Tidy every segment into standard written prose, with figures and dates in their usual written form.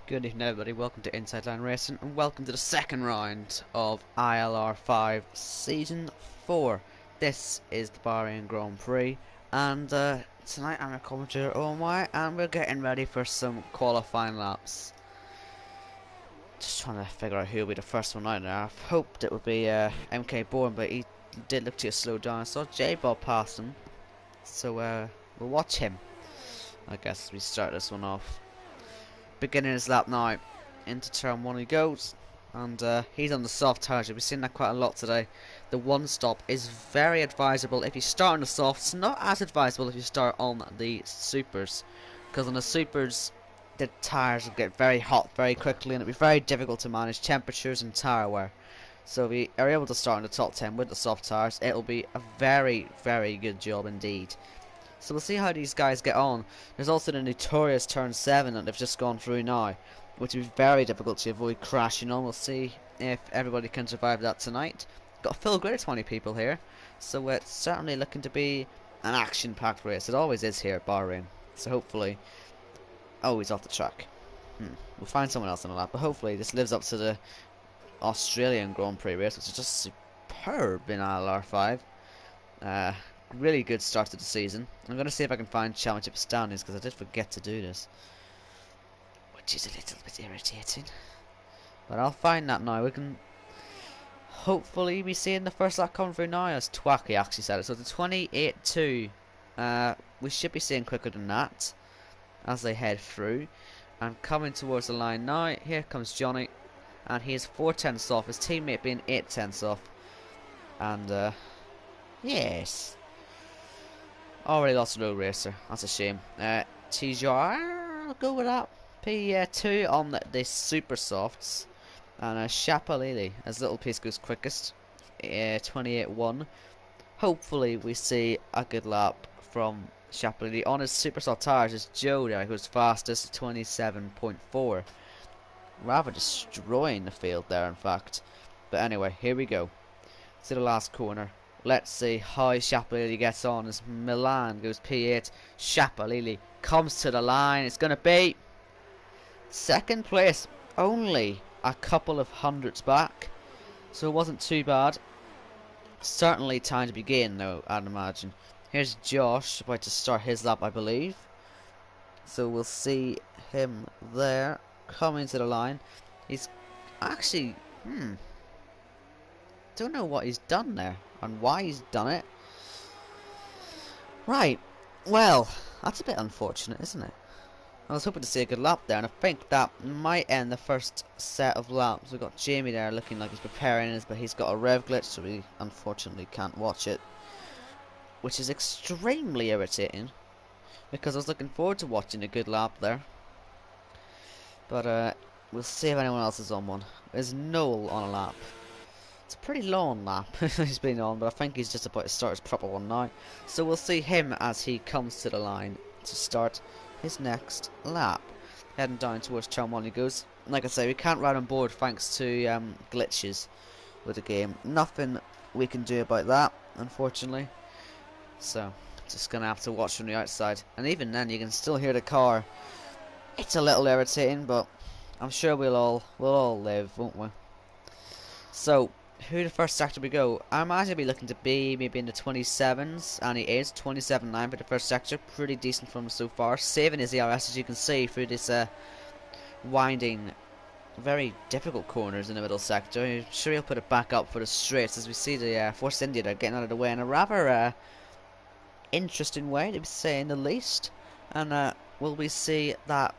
Good evening everybody, welcome to Inside Line Racing and welcome to the second round of ILR5 Season 4. This is the Bahrain Grand Prix and tonight I'm a commentator OMY and we're getting ready for some qualifying laps. Just trying to figure out who will be the first one out there. I've hoped it would be MK Bourne, but he did look to slow down. I saw J-Bob pass him, so we'll watch him. I guess we start this one off. Beginning his lap now, into turn 1 he goes, and he's on the soft tyres. We've seen that quite a lot today. The one stop is very advisable if you start on the softs, not as advisable if you start on the supers, because on the supers the tyres will get very hot very quickly and it'll be very difficult to manage temperatures and tyre wear. So if you are able to start in the top 10 with the soft tyres, it'll be a very, very good job indeed. So we'll see how these guys get on. There's also the notorious turn 7 that they've just gone through now, which will be very difficult to avoid crashing on. We'll see if everybody can survive that tonight. Got a full grid of 20 people here, so it's certainly looking to be an action-packed race. It always is here at Bahrain, so hopefully... Oh, he's off the track. We'll find someone else on the lap, but hopefully this lives up to the Australian Grand Prix race, which is just superb in ILR5. Really good start to the season. I'm going to see if I can find championship standings because I did forget to do this, which is a little bit irritating. But I'll find that now. We can hopefully be seeing the first lap coming through now, as Twacky actually said it. So the 28.2, we should be seeing quicker than that as they head through. And coming towards the line now, here comes Johnny, and he is 4 tenths off, his teammate being 8 tenths off. And yes. Already lost a road racer. That's a shame. TJR, I'll go with that. P2 on the super softs. And Shapalili, as little piece goes quickest. 28.1. Hopefully we see a good lap from Shapalili. On his super soft tyres is Joe there, who's fastest, 27.4. Rather destroying the field there, in fact. But anyway, here we go. To the last corner. Let's see how Shapalili gets on as Milan goes P8. Shapalili comes to the line. It's going to be second place, only a couple of hundreds back, so it wasn't too bad. Certainly time to begin though, I'd imagine. Here's Josh about to start his lap, I believe. So we'll see him there coming to the line. He's actually don't know what he's done there and why he's done it. Right, well, that's a bit unfortunate, isn't it? I was hoping to see a good lap there, and I think that might end the first set of laps. We've got Jamie there looking like he's preparing this, but he's got a rev glitch, so we unfortunately can't watch it, which is extremely irritating because I was looking forward to watching a good lap there. But we'll see if anyone else is on one. There's Noel on a lap. It's a pretty long lap he's been on, but I think he's just about to start his proper one now. So we'll see him as he comes to the line to start his next lap. Heading down towards turn 1 he goes. Like I say, we can't ride on board thanks to glitches with the game. Nothing we can do about that, unfortunately. So, just gonna have to watch from the outside. And even then, you can still hear the car. It's a little irritating, but I'm sure we'll all live, won't we? So, who the first sector we go? I imagine he'll be looking to be maybe in the 27s, and he is 27.9 for the first sector. Pretty decent from him so far. Saving his ERS, as you can see, through this winding, very difficult corners in the middle sector. I'm sure he'll put it back up for the straights as we see the Force India there getting out of the way in a rather interesting way, to say in the least. And will we see that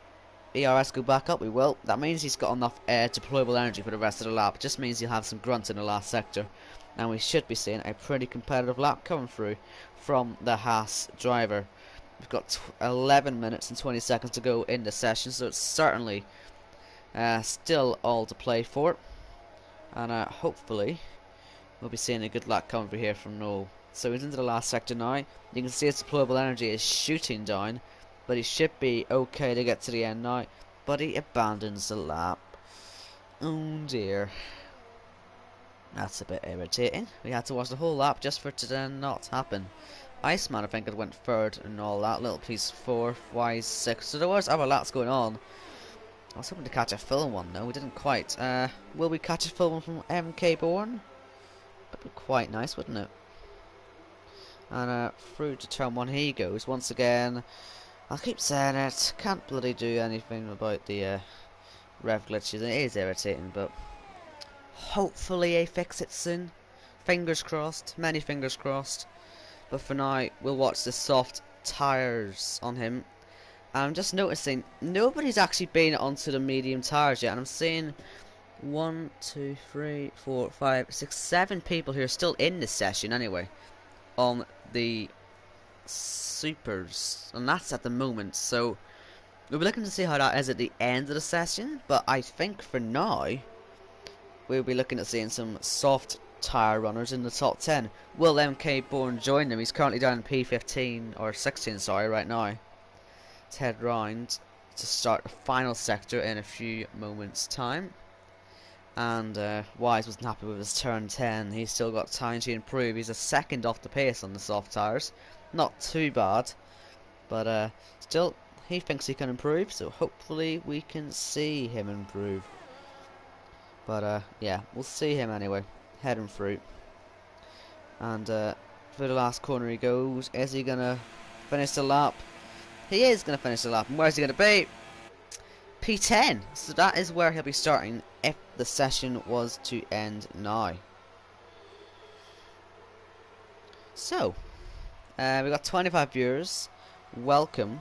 ERS go back up? We will. That means he's got enough deployable energy for the rest of the lap. It just means he'll have some grunts in the last sector, and we should be seeing a pretty competitive lap coming through from the Haas driver. We've got 11 minutes and 20 seconds to go in the session, so it's certainly still all to play for, and hopefully we'll be seeing a good lap coming through here from Noel. So he's into the last sector now. You can see his deployable energy is shooting down, but he should be okay to get to the end now. But he abandons the lap. Oh dear. That's a bit irritating. We had to watch the whole lap just for it to then not happen. Iceman, I think, had went third and all that. Little piece 4, Wise 6. So there was other laps going on. I was hoping to catch a full one, though. We didn't quite. Will we catch a full one from MK Bourne? That'd be quite nice, wouldn't it? And through to turn 1 he goes. Once again, I'll keep saying it. Can't bloody do anything about the rev glitches. It is irritating, but hopefully they fix it soon. Fingers crossed. Many fingers crossed. But for now, we'll watch the soft tyres on him. I'm just noticing nobody's actually been onto the medium tyres yet, and I'm seeing 1, 2, 3, 4, 5, 6, 7 people who are still in this session anyway on the supers, and that's at the moment. So we'll be looking to see how that is at the end of the session, but I think for now we'll be looking at seeing some soft tyre runners in the top 10. Will MK Bourne join them? He's currently down in P15 or 16, sorry, right now. Let's head round to start the final sector in a few moments time. And Wise wasn't happy with his turn 10. He's still got time to improve. He's a second off the pace on the soft tyres. Not too bad, but still he thinks he can improve, so hopefully we can see him improve. But yeah, we'll see him anyway, heading through. And for the last corner he goes. Is he gonna finish the lap? He is gonna finish the lap. And where's he gonna be? P10. So that is where he'll be starting if the session was to end now. So we got 25 viewers. Welcome,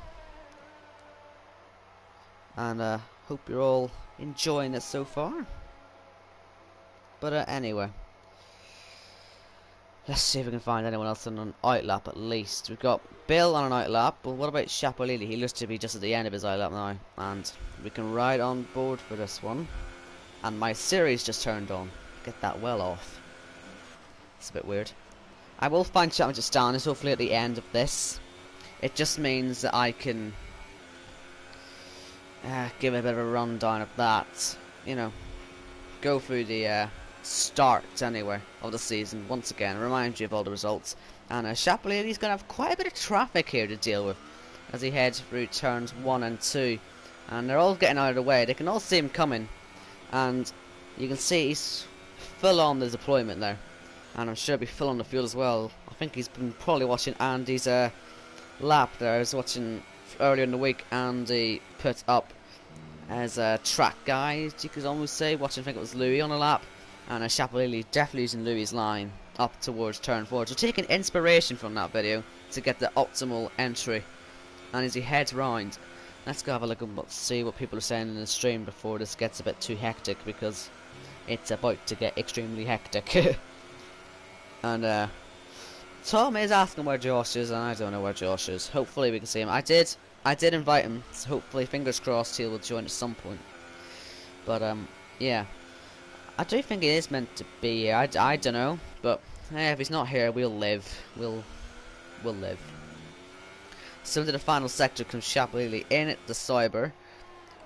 and hope you're all enjoying it so far. But anyway, let's see if we can find anyone else on an outlap at least. We've got Bill on an outlap, but what about Chapolili? He looks to be just at the end of his outlap now, and we can ride on board for this one. And my series just turned on. Get that well off. It's a bit weird. I will find Championship standings hopefully at the end of this. It just means that I can give a bit of a rundown of that. You know, go through the start anyway of the season once again, remind you of all the results. And Chapolili's going to have quite a bit of traffic here to deal with as he heads through turns 1 and 2. And they're all getting out of the way. They can all see him coming. And you can see he's full on the deployment there. And I'm sure he'll be full on the fuel as well. I think he's been probably watching Andy's lap there. I was watching earlier in the week. Andy put up as a track guide, you could almost say. Watching, I think it was Louis on a lap. And Chapolili definitely using Louis' line up towards turn 4. So taking inspiration from that video to get the optimal entry. And as he heads round, let's go have a look and see what people are saying in the stream before this gets a bit too hectic, because it's about to get extremely hectic. And Tom is asking where Josh is, and I don't know where Josh is. Hopefully we can see him. I did invite him, so hopefully, fingers crossed, he will join at some point. But yeah, I do think it is meant to be here. I don't know, but if he's not here, we'll live. We'll live. So into the final sector comes Chapolili in at the Cyber,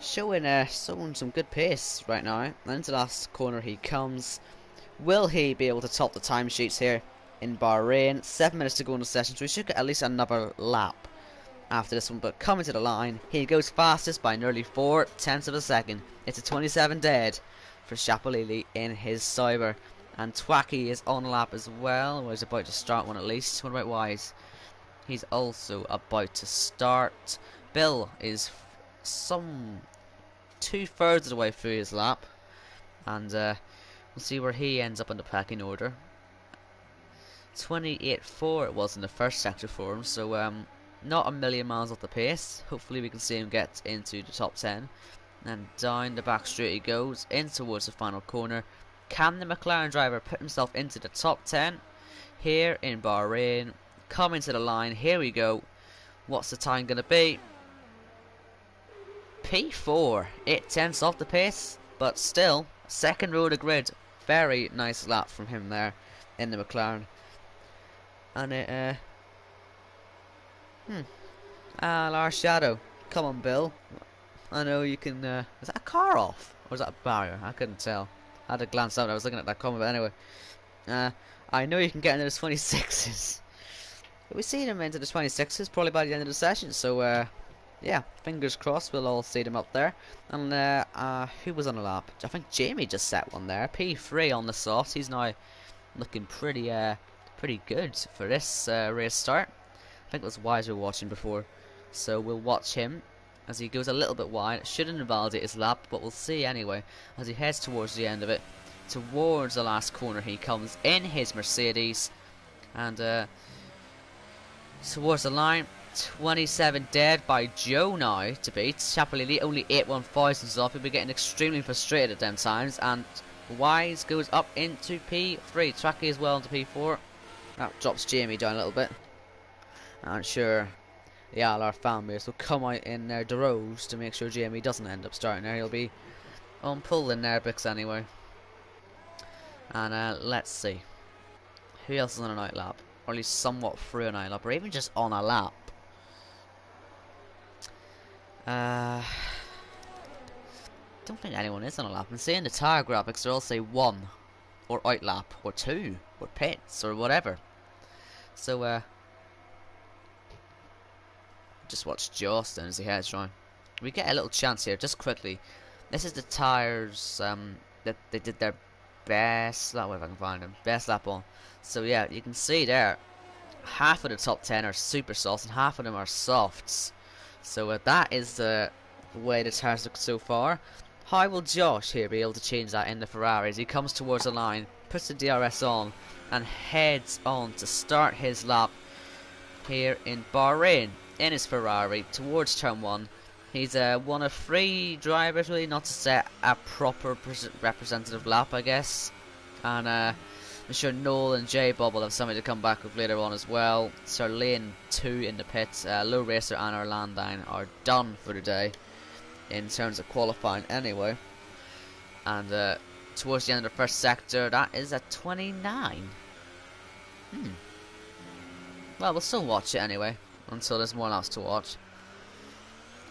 showing some good pace right now. And into the last corner he comes. Will he be able to top the timesheets here in Bahrain? 7 minutes to go in the session, so we should get at least another lap after this one. But coming to the line, he goes fastest by nearly 4/10 of a second. It's a 27 dead for Chapolili in his Cyber. And Twacky is on lap as well, or he's about to start one at least. What about Wise? He's also about to start. Bill is some 2/3 of the way through his lap, and we'll see where he ends up in the pecking order. 28.4 it was in the first sector for him, so not a million miles off the pace. Hopefully we can see him get into the top 10. And down the back straight he goes, in towards the final corner. Can the McLaren driver put himself into the top 10 here in Bahrain? Coming to the line, here we go. What's the time going to be? P4, 8/10 off the pace, but still, second row of the grid. Very nice lap from him there in the McLaren. And it, ILR Shadow. Come on, Bill. I know you can, is that a car off? Or is that a barrier? I couldn't tell. I had to glance out, I was looking at that comment, but anyway. I know you can get into the 26s. We've seen him into the 26s probably by the end of the session, so yeah, fingers crossed we'll all see them up there. And who was on the lap? I think Jamie just set one there. P3 on the softs. He's now looking pretty good for this race start. I think it was Wise we were watching before, so we'll watch him as he goes a little bit wide. It shouldn't invalidate his lap, but we'll see anyway as he heads towards the end of it. Towards the last corner he comes in his Mercedes, and towards the line. 27 dead by Joe now to beat. Chapelini only 8 thousandths off. He'll be getting extremely frustrated at them times. And Wise goes up into P3. Tracky as well into P4. That drops Jamie down a little bit. I'm sure the ILR fan base will come out in their droves to make sure Jamie doesn't end up starting there. He'll be on pull in their bicks anyway. And let's see. Who else is on an out lap? Or at least somewhat through an out lap. Or even just on a lap. Don't think anyone is on a lap. I'm seeing the tire graphics, they all say 1 or out lap or 2 or pits or whatever. So just watch Justin as he heads round. We get a little chance here just quickly. This is the tires that they did their best lap, if I can find them, best lap on. So yeah, you can see there half of the top 10 are super softs and half of them are softs. So that is the way the tires look so far. How will Josh here be able to change that in the Ferrari as he comes towards the line, puts the DRS on and heads on to start his lap here in Bahrain in his Ferrari towards turn 1. He's one of 3 drivers really not to set a proper representative lap, I guess. And I'm sure Noel and J-Bob will have something to come back with later on as well. Sir Lane 2 in the pits. Low Racer and our Landine are done for the day in terms of qualifying anyway. And towards the end of the first sector, that is at 29. Well, we'll still watch it anyway until there's more laps to watch.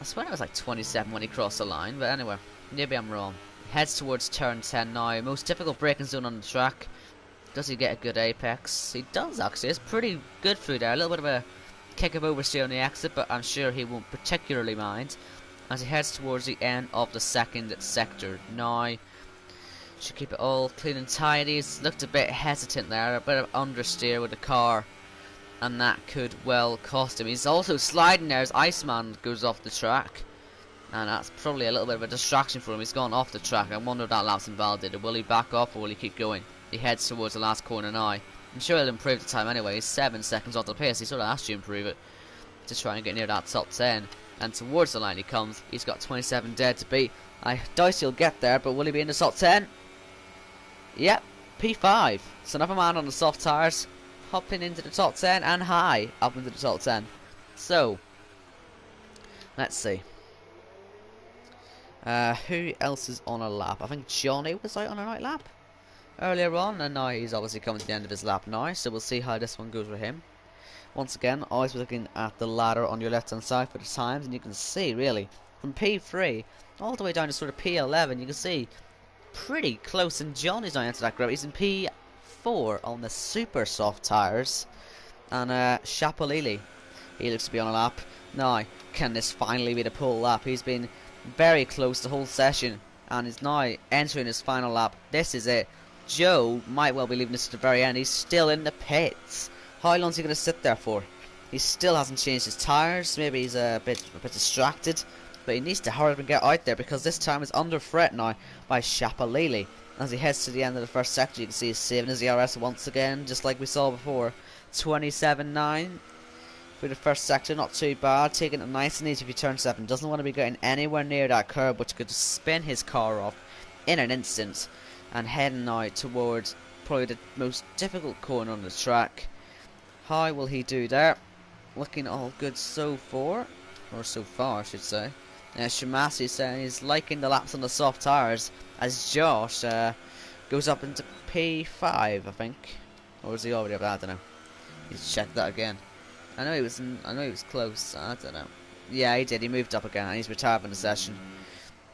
I swear it was like 27 when he crossed the line, but anyway, maybe I'm wrong. He heads towards turn 10 now. Most difficult braking zone on the track. Does he get a good apex? He does actually. It's pretty good through there. A little bit of a kick of oversteer on the exit, but I'm sure he won't particularly mind as he heads towards the end of the second sector. Now, should keep it all clean and tidy. He's looked a bit hesitant there, a bit of understeer with the car, and that could well cost him. He's also sliding there as Iceman goes off the track, and that's probably a little bit of a distraction for him. He's gone off the track. I wonder if that lap's invalidated. Will he back off or will he keep going? He heads towards the last corner now. I'm sure he'll improve the time anyway. He's 7 seconds off the pace. He sort of has to improve it to try and get near that top 10. And towards the line he comes. He's got 27 dead to beat. I doubt he'll get there, but will he be in the top 10? Yep, P5. So another man on the soft tyres hopping into the top 10 and high up into the top 10. So, let's see. Who else is on a lap? I think Johnny was out on a night lap earlier on, and now he's obviously coming to the end of his lap now, so we'll see how this one goes with him. Once again, always looking at the ladder on your left hand side for the times, and you can see really from P3 all the way down to sort of P11, you can see pretty close, and Johnny's down into that group. He's in P4 on the super soft tyres, and Chapelini, he looks to be on a lap. Now, can this finally be the pole lap? He's been very close the whole session, and is now entering his final lap. This is it. Joe might well be leaving this to the very end. He's still in the pits. How long is he going to sit there for? He still hasn't changed his tyres. Maybe he's a bit distracted, but he needs to hurry up and get out there because this time is under threat now by Chapelini. As he heads to the end of the first sector, you can see he's saving his ERS once again, just like we saw before. 27.9 for the first sector, not too bad. Taking it nice and easy if you turn 7. Doesn't want to be getting anywhere near that curb, which could spin his car off in an instant. And heading now towards probably the most difficult corner on the track. How will he do there? Looking all good so far, or so far I should say. Shamasi saying he's liking the laps on the soft tyres as Josh goes up into P5, I think, or is he already up? I don't know. He's checked that again. I know he was close. I don't know. Yeah, he did. He moved up again, and he's retired from the session.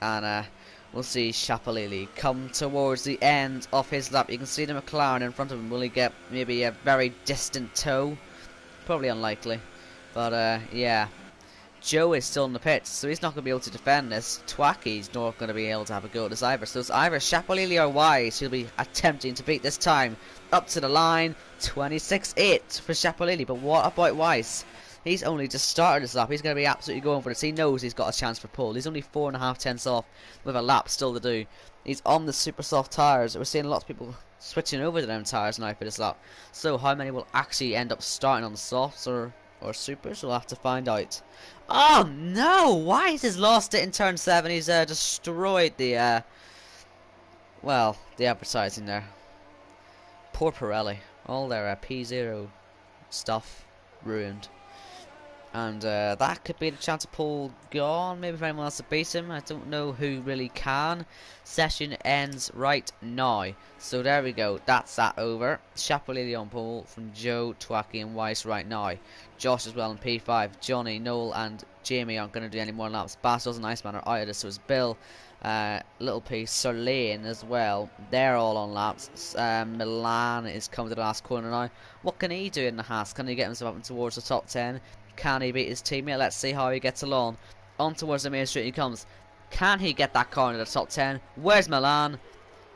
And we'll see Chapelini come towards the end of his lap. You can see the McLaren in front of him. Will he get maybe a very distant tow? Probably unlikely. But yeah, Joe is still in the pits, so he's not going to be able to defend this. Twacky's not going to be able to have a go at this either. So it's either Chapelili or Wise who'll be attempting to beat this time. Up to the line, 26.8 for Chapelili. But what about Wise? He's only just started this lap. He's going to be absolutely going for this. He knows he's got a chance for pole. He's only 4.5 tenths off with a lap still to do. He's on the super soft tyres. We're seeing lots of people switching over to them tyres now for this lap. So how many will actually end up starting on the softs or supers? We'll have to find out. Oh no! Wise has lost it in turn 7. He's destroyed the well, the advertising there. Poor Pirelli. All their P0 stuff ruined. And that could be the chance of pole gone. Maybe if anyone wants to beat him. I don't know who really can. Session ends right now. So there we go. That's that over. Chapelili on pole from Joe, Twacky and Weiss right now. Josh as well in P5. Johnny, Noel and Jamie aren't going to do any more laps. Bastos and Iceman are out of this. So it's Bill, Little P, Sir Lane as well. They're all on laps. Milan is coming to the last corner now. What can he do in the Haas? Can he get himself up towards the top 10? Can he beat his teammate? Let's see how he gets along. On towards the main street he comes. Can he get that car into the top 10? Where's Milan?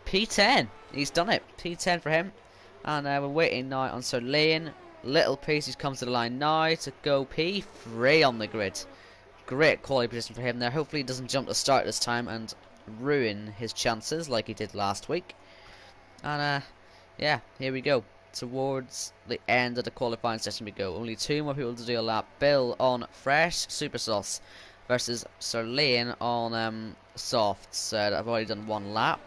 P10. He's done it. P10 for him. And we're waiting now on Sir Lane. Little Pieces comes to the line now to go P3 on the grid. Great quality position for him there. Hopefully he doesn't jump to start this time and ruin his chances like he did last week. And yeah, here we go. Towards the end of the qualifying session we go. Only 2 more people to do a lap. Bill on fresh super sauce versus Sir Lane on softs. I've already done 1 lap.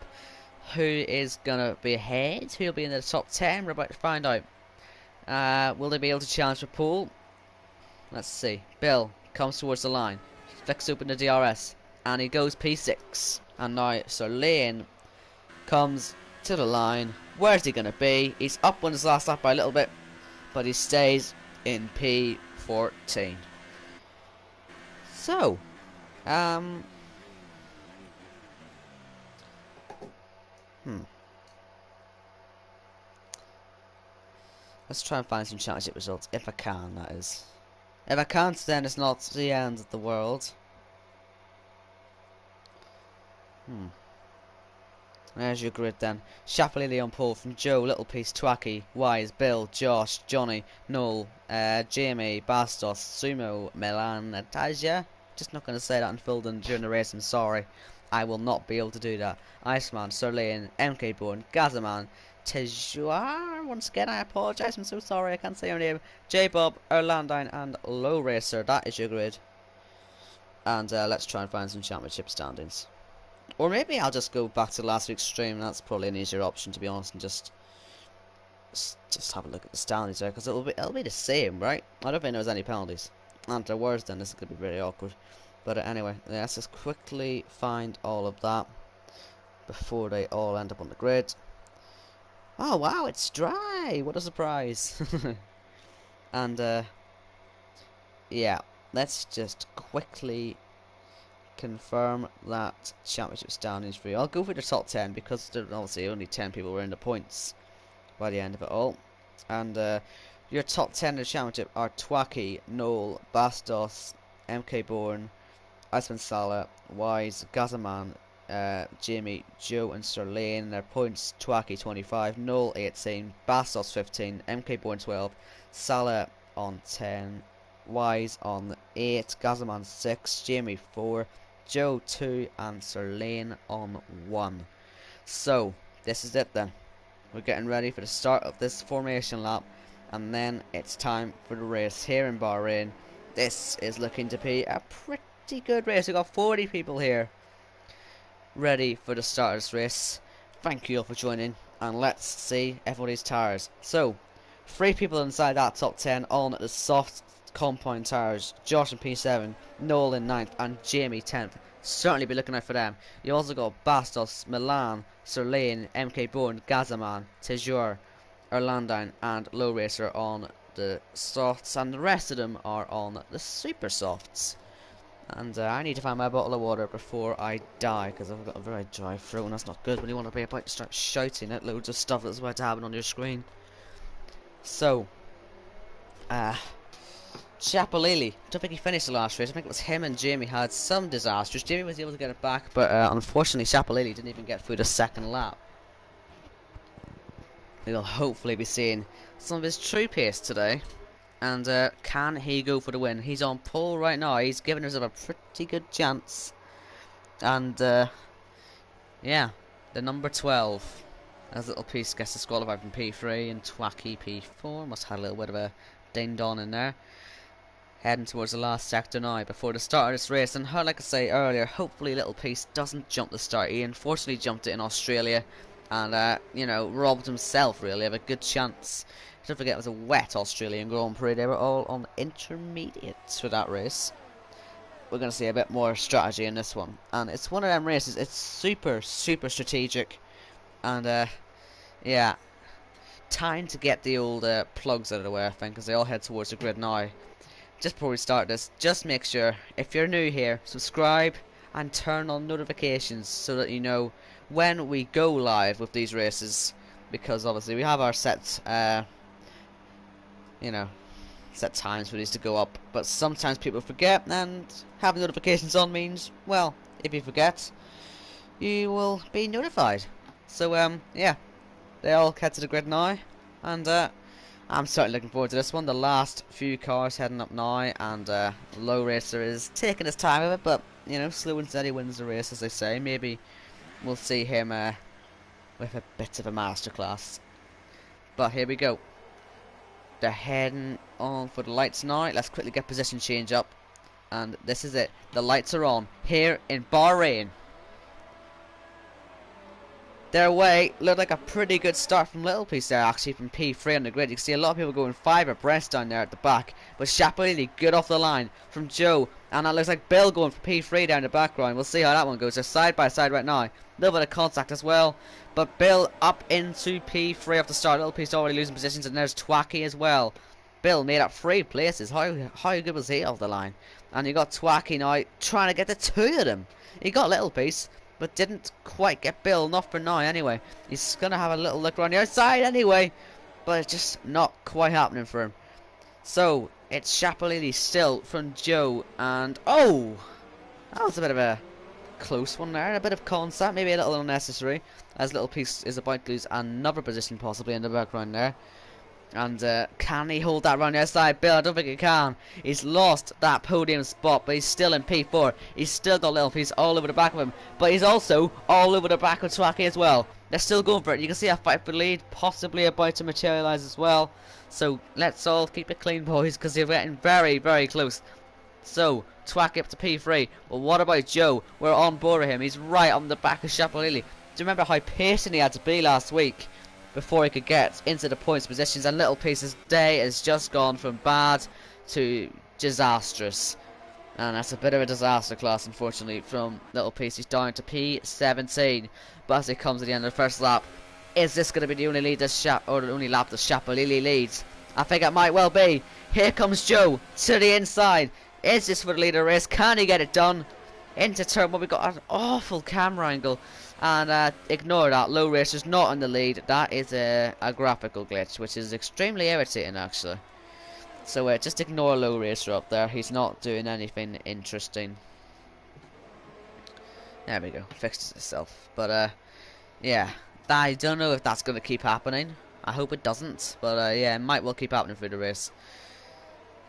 Who is gonna be ahead? Who'll be in the top 10? We're about to find out. Will they be able to challenge for pole? Let's see. Bill comes towards the line, flicks open the DRS, and he goes P6. And now Sir Lane comes to the line. Where's he going to be? He's up on his last lap by a little bit, but he stays in P14. So, let's try and find some championship results, if I can, that is. If I can't, then it's not the end of the world. There's your grid then. Chapelili on pole from Joe, Little Piece, Twacky, Wise, Bill, Josh, Johnny, Noel, Jamie, Bastos, Sumo, Milan, Natasha. Just not going to say that in Filden during the race, I'm sorry. I will not be able to do that. Iceman, Sir Lane, MK Born, Gazaman, Tejuar. Once again, I apologise, I'm so sorry, I can't say your name. J-Bob, Erlandine, and Low Racer. That is your grid. And let's try and find some championship standings. Or maybe I'll just go back to last week's stream. That's probably an easier option, to be honest, and just have a look at the standings there, because it'll be the same, right? I don't think there's any penalties. And if there was, then this is going to be very awkward. But anyway, let's just quickly find all of that before they all end up on the grid. Oh wow, it's dry! What a surprise! And yeah, let's just quickly confirm that championship standings for you. I'll go for the top 10 because there obviously only 10 people were in the points by the end of it all. And your top 10 in the championship are Twacky, Noel, Bastos, MK Born, Iceman Salah, Wise, Gazaman, Jamie, Joe and Sir Lane. Their points: Twacky 25, Noel 18, Bastos 15, MK Born 12, Salah on 10, Wise on 8, Gazaman 6, Jamie 4, Joe 2 and Sir Lane on 1. So this is it then. We're getting ready for the start of this formation lap, and then it's time for the race here in Bahrain. This is looking to be a pretty good race. We've got 40 people here ready for the start of this race. Thank you all for joining, and let's see everybody's tyres. So 3 people inside that top 10 on the soft compound tyres. Josh in P7, Noel in 9th and Jamie 10th. Certainly be looking out for them. You also got Bastos, Milan, Sir Lane, MK Born, Gazaman, Tejur, Erlandine and Low Racer on the softs, and the rest of them are on the super softs. And I need to find my bottle of water before I die, because I've got a very dry throat and that's not good when you want to be about to start shouting at loads of stuff that's about to happen on your screen. So Chapalili. I don't think he finished the last race. I think it was him and Jamie had some disasters. Jamie was able to get it back, but unfortunately Chapalili didn't even get through the second lap. We'll hopefully be seeing some of his true pace today. And can he go for the win? He's on pole right now. He's giving himself a pretty good chance. And yeah, the number 12. As Little Piece gets disqualified from P3 and Twacky P4. Must have had a little bit of a ding-dong in there. Heading towards the last sector now before the start of this race. And like I say earlier, hopefully Little Piece doesn't jump the start. He unfortunately jumped it in Australia. And, you know, robbed himself really of a good chance. Don't forget it was a wet Australian Grand Prix. They were all on intermediates for that race. We're going to see a bit more strategy in this one. And it's one of them races. It's super, super strategic. And, yeah. Time to get the old plugs out of the way, I think, because they all head towards the grid now. Just before we start this, just make sure, if you're new here, subscribe and turn on notifications so that you know when we go live with these races. Because obviously we have our set, you know, set times for these to go up. But sometimes people forget, and having notifications on means, well, if you forget, you will be notified. So, yeah, they all head to the grid now, and I'm certainly looking forward to this one. The last few cars heading up now, and Low Racer is taking his time with it, but, you know, slow and steady wins the race, as they say. Maybe we'll see him with a bit of a masterclass. But here we go. They're heading on for the lights now. Let's quickly get position change up. And this is it. The lights are on here in Bahrain. Their way looked like a pretty good start from Little Piece there, actually, from P3 on the grid. You can see a lot of people going 5 abreast down there at the back. But Chapalili good off the line from Joe. And that looks like Bill going for P3 down the background. We'll see how that one goes. They're side by side right now. A little bit of contact as well. But Bill up into P3 off the start. Little Piece already losing positions. And there's Twacky as well. Bill made up 3 places. How good was he off the line? And you got Twacky now trying to get the 2 of them. He got Little Piece, but didn't quite get Bill. Not for now anyway. He's going to have a little look around the outside anyway. But it's just not quite happening for him. So, it's Chapalili still from Joe. And, oh! That was a bit of a close one there. A bit of contact. Maybe a little unnecessary. As Little Piece is about to lose another position possibly in the background there. And can he hold that round the outside? Bill, I don't think he can. He's lost that podium spot, but he's still in P4. He's still got Little Piece all over the back of him. But he's also all over the back of Twacky as well. They're still going for it. You can see a fight for the lead, possibly about to materialise as well. So let's all keep it clean, boys, because they're getting very, very close. So, Twacky up to P3. Well, what about Joe? We're on board with him. He's right on the back of Chapalili. Do you remember how patient he had to be last week before he could get into the points positions? And Little Piece's day has just gone from bad to disastrous. And that's a bit of a disaster class, unfortunately, from Little Piece. He's down to P17. But as it comes to the end of the first lap, is this going to be the only lead the only lap that Chapalili leads? I think it might well be. Here comes Joe to the inside. Is this for the lead of the race? Can he get it done? Into turn one, we got an awful camera angle. And ignore that. Low Racer's not in the lead. That is a graphical glitch, which is extremely irritating, actually. So just ignore Low Racer up there. He's not doing anything interesting. There we go. Fixed itself. But yeah, I don't know if that's going to keep happening. I hope it doesn't. But yeah, it might well keep happening through the race.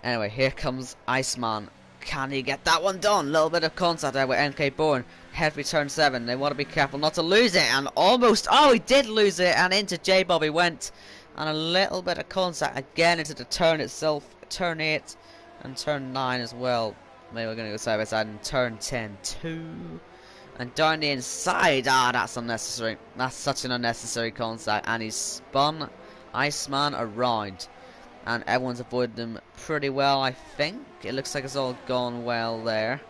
Anyway, here comes Iceman. Can he get that one done? A little bit of contact there with MK Bourne. Head for turn 7. They want to be careful not to lose it. And almost, oh, he did lose it. And into J-Bob he went. And a little bit of contact again into the turn itself. Turn 8 and turn 9 as well. Maybe we're going to go side by side. And turn 10 2. And down the inside. Ah, that's unnecessary. That's such an unnecessary contact. And he's spun Iceman around. And everyone's avoided them pretty well, I think. It looks like it's all gone well there.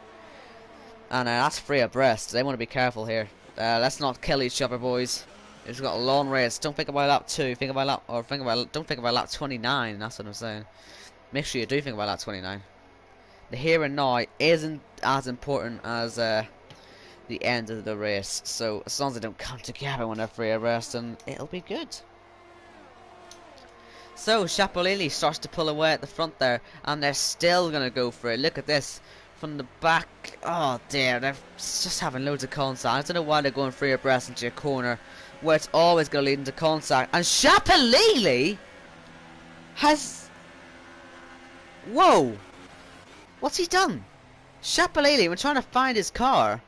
And that's 3 abreast. They want to be careful here. Let's not kill each other, boys. We've got a long race. Don't think about lap 2. Think about lap, or think about. Don't think about lap 29. That's what I'm saying. Make sure you do think about lap 29. The here and now isn't as important as the end of the race. So as long as they don't come together when they're 3 abreast, then it'll be good. So Chapolili starts to pull away at the front there, and they're still gonna go for it. Look at this from the back. Oh dear, they're just having loads of contact. I don't know why they're going free abreast into your corner, where it's always gonna lead into contact. And Chapolili has, whoa, what's he done? Chapolili, we're trying to find his car.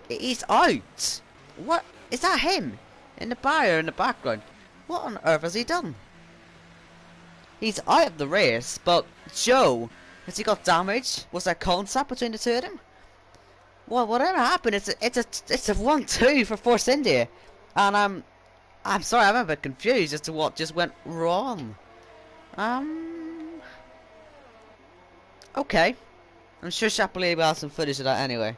He's out. What is that? Him in the bar in the background? What on earth has he done? He's out of the race, but Joe, has he got damage? Was there contact between the two of them? Well, whatever happened, it's a 1-2 for Force India, and I'm sorry, I'm a bit confused as to what just went wrong. Okay, I'm sure Chapolili will have some footage of that anyway.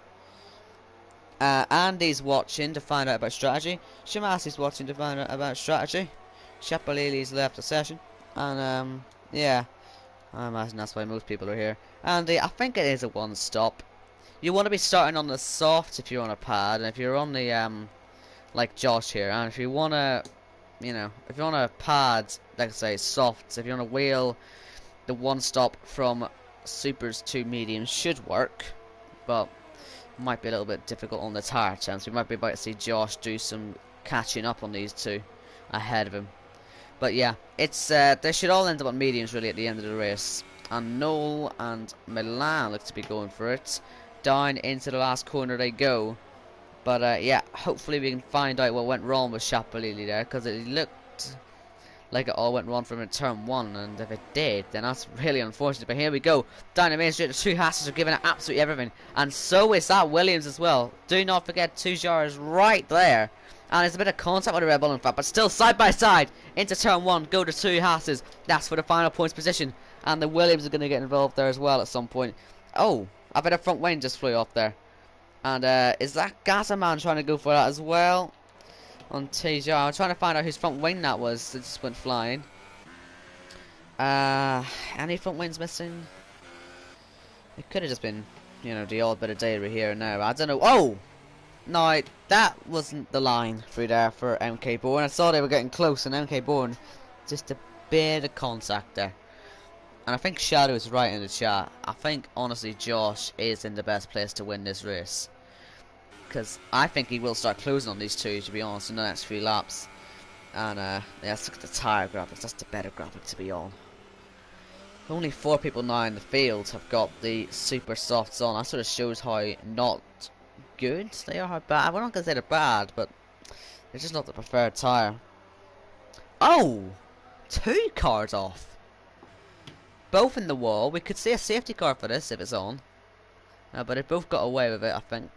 Andy's watching to find out about strategy. Shamasi's watching to find out about strategy. Chapolili's left the session. And yeah, I imagine that's why most people are here. And I think it is a one-stop. You want to be starting on the soft if you're on a pad, and if you're on the like Josh here, and if you want to, you know, if you're on a pad, like I say, softs, if you're on a wheel, the one-stop from supers to mediums should work, but might be a little bit difficult on the tire chance. We might be about to see Josh do some catching up on these two ahead of him. But yeah, it's they should all end up on mediums really at the end of the race. And Noel and Milan look to be going for it. Down into the last corner they go. But yeah, hopefully we can find out what went wrong with Chapolili there, because it looked like it all went wrong from in turn 1, and if it did, then that's really unfortunate. But here we go, down the main street, the two Hasses are giving it absolutely everything, and so is that Williams as well. Do not forget 2 jars right there. And there's a bit of contact with the Red Bull in fact, but still side by side into turn 1 go the 2 Hasses. That's for the final points position, and the Williams are going to get involved there as well at some point. Oh, I bet a front wing just flew off there. And is that Gazaman trying to go for that as well? On TJ, I'm trying to find out whose front wing that was that just went flying. Any front wings missing? It could have just been, you know, the odd bit of data here and now. I don't know. Oh! No, that wasn't the line through there for MK Bourne. I saw they were getting close, and MK Bourne just a bit of contact there. And I think Shadow is right in the chat. I think honestly Josh is in the best place to win this race, because I think he will start closing on these two, to be honest, in the next few laps. And yeah, let's look at the tyre graphics. That's the better graphic to be on. Only 4 people now in the field have got the super softs on. That sort of shows how not good they are, how bad. We're not going to say they're bad, but they're just not the preferred tyre. Oh! 2 cars off. Both in the wall. We could see a safety car for this if it's on. But they both got away with it, I think.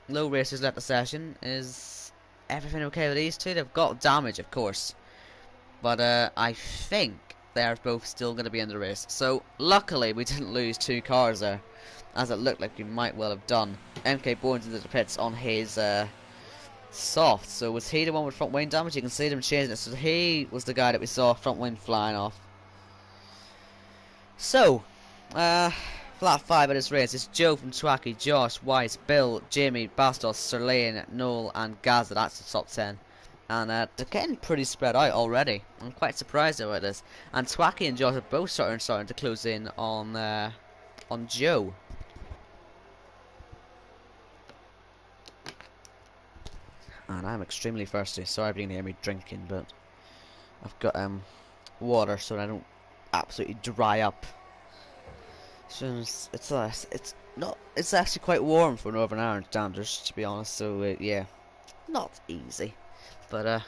Low racers left the session. Is everything okay with these two? They've got damage, of course. But I think they're both still going to be in the race. So, luckily, we didn't lose 2 cars there, as it looked like we might well have done. MK Bourne's into the pits on his soft. So was he the one with front wing damage? You can see them changing it. So he was the guy that we saw front wing flying off. So, flat 5 of this race is Joe from Twacky, Josh, Weiss, Bill, Jamie, Bastos, Sirlane, Noel and Gaza. That's the top 10. And they're getting pretty spread out already. I'm quite surprised about this. And Twacky and Josh are both starting to close in on Joe. And I'm extremely thirsty. Sorry if you can hear me drinking, but I've got water so I don't absolutely dry up. So it's actually quite warm for Northern Ireland standards, to be honest. So yeah, not easy, but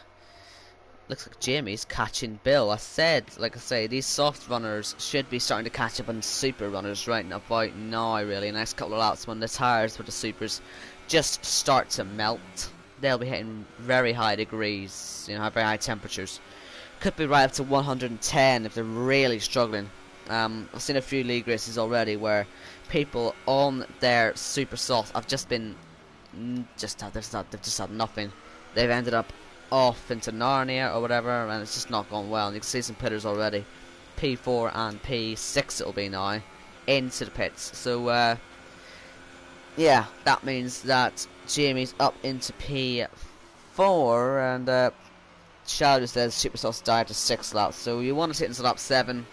looks like Jamie's catching Bill. Like I say, these soft runners should be starting to catch up on super runners right about now. Really, next couple of laps when the tires for the supers just start to melt, they'll be hitting very high degrees. You know, very high temperatures. Could be right up to 110 if they're really struggling. I've seen a few league races already where people on their super soft have just been they've just had nothing. They've ended up off into Narnia or whatever, and it's just not gone well. And you can see some pitters already. P4 and P6 it'll be now into the pits. So yeah, that means that Jamie's up into P4 and Shadow says Superstars died to 6 laps, so you want to take into lap 7,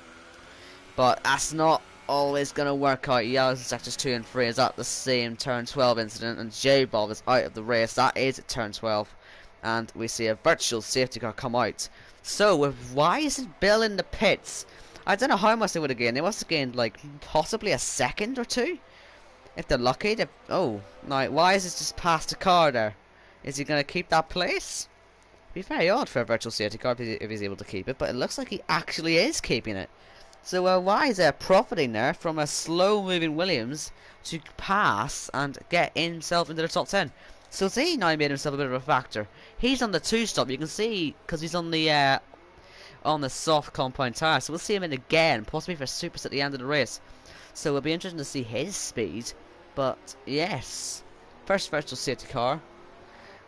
but that's not always going to work out. Yellows in sectors 2 and 3 is at the same turn 12 incident, and J-Bob is out of the race. That is at turn 12, and we see a virtual safety car come out. So why isn't Bill in the pits? I don't know how much they would have gained. They must have gained like possibly a second or two, if they're lucky. Oh, now why is this just past the car there? Is he going to keep that place? It'd be very odd for a virtual safety car if he's able to keep it, but it looks like he actually is keeping it. So why is there profiting there from a slow-moving Williams to pass and get himself into the top 10? So he now made himself a bit of a factor. He's on the 2-stop. You can see because he's on the soft compound tyre. So we'll see him in again, possibly for supers at the end of the race. So it'll be interesting to see his speed. But yes, first virtual safety car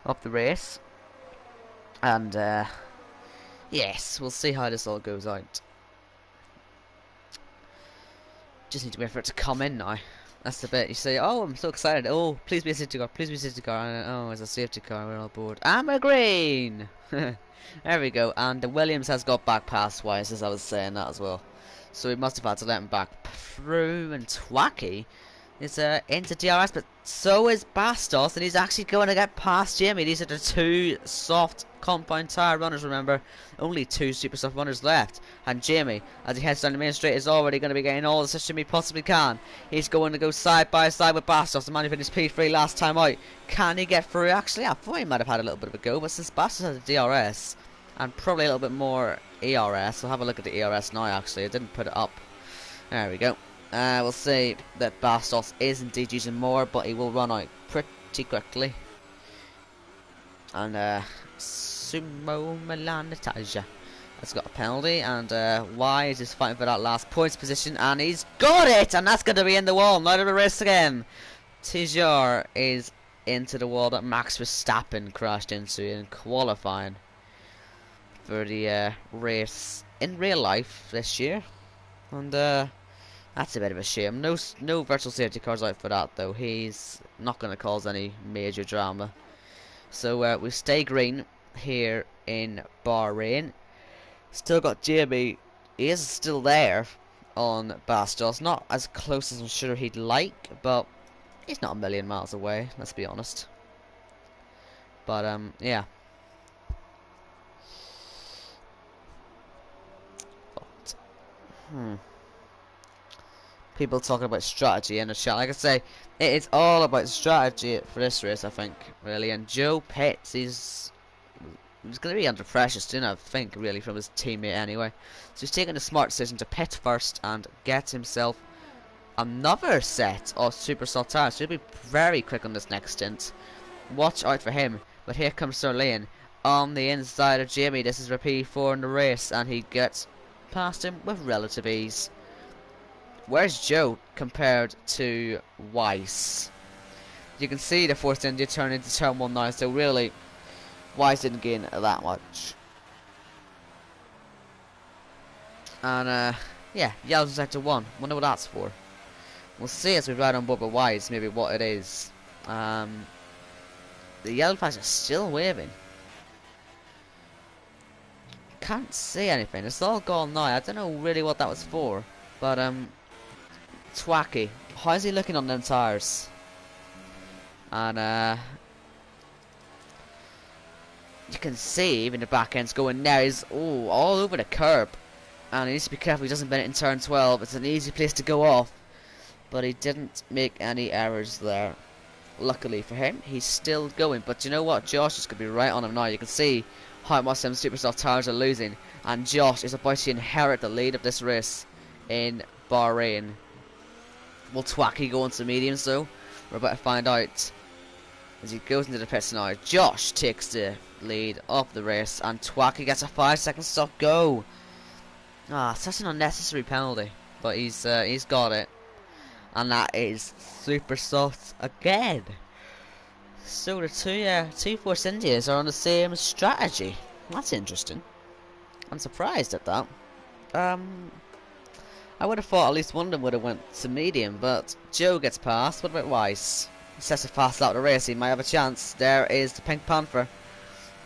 of the race. And yes, we'll see how this all goes out. Just need to wait for it to come in now. That's the bit you say, oh, I'm so excited. Oh, please be a safety car, please be a safety car. And, oh, it's a safety car, we're all bored. And we're green! There we go. And the Williams has got back past Wise, as I was saying that as well. So we must have had to let him back through. And Twacky is into DRS, but so is Bastos, and he's actually going to get past Jamie. These are the two soft compound tyre runners, remember. Only two super soft runners left. And Jamie, as he heads down the main straight, is already going to be getting all the assistance he possibly can. He's going to go side by side with Bastos, the man who finished P3 last time out. Can he get through? Actually, I thought he might have had a little bit of a go, but since Bastos has a DRS, and probably a little bit more ERS, we'll have a look at the ERS now actually. I didn't put it up. There we go. We'll see that Bastos is indeed using more, but he will run out pretty quickly. And Sumo Milanitaja has got a penalty, and Wise is fighting for that last points position, and he's got it, and that's going to be in the wall. Now to the race again. Tijar is into the wall that Max Verstappen crashed into in qualifying for the race in real life this year, and that's a bit of a shame. No virtual safety cars out for that though. He's not going to cause any major drama. So we stay green here in Bahrain. Still got Jamie. He is still there on Bastos. Not as close as I'm sure he'd like, but he's not a million miles away. Let's be honest. But yeah. But, people talking about strategy in the chat. Like I say, it is all about strategy for this race, I think, really. And Joe Pitts, he's going to be under pressure soon, I think, really, from his teammate anyway. So he's taking a smart decision to pit first and get himself another set of super soft tires. So he'll be very quick on this next stint. Watch out for him. But here comes Sir Lane on the inside of Jamie. This is for P4 in the race, and he gets past him with relative ease. Where's Joe compared to Weiss? You can see the forced India turn into turn 1 now, so really Weiss didn't gain that much. And yeah, yellows sector 1. Wonder what that's for. We'll see as we ride on board with Weiss maybe what it is. The yellow flags are still waving. Can't see anything. It's all gone now. I don't know really what that was for. But Twacky, how's he looking on them tires? And you can see even the back end's going there. He's all over the curb, and he needs to be careful he doesn't bend it in turn 12. It's an easy place to go off, but he didn't make any errors there. Luckily for him, he's still going. But you know what? Josh is going to be right on him now. You can see how much them super soft tires are losing, and Josh is about to inherit the lead of this race in Bahrain. Will Twacky go into mediums though? We're about to find out as he goes into the pits now. Josh takes the lead of the race, and Twacky gets a 5-second stop go. Such an unnecessary penalty, but he's got it, and that is super soft again. So the two Force Indias are on the same strategy. That's interesting. I'm surprised at that. I would have thought at least one of them would have went to medium, but Joe gets past. What about Weiss? He sets a fast out of the race. He might have a chance. There is the Pink Panther.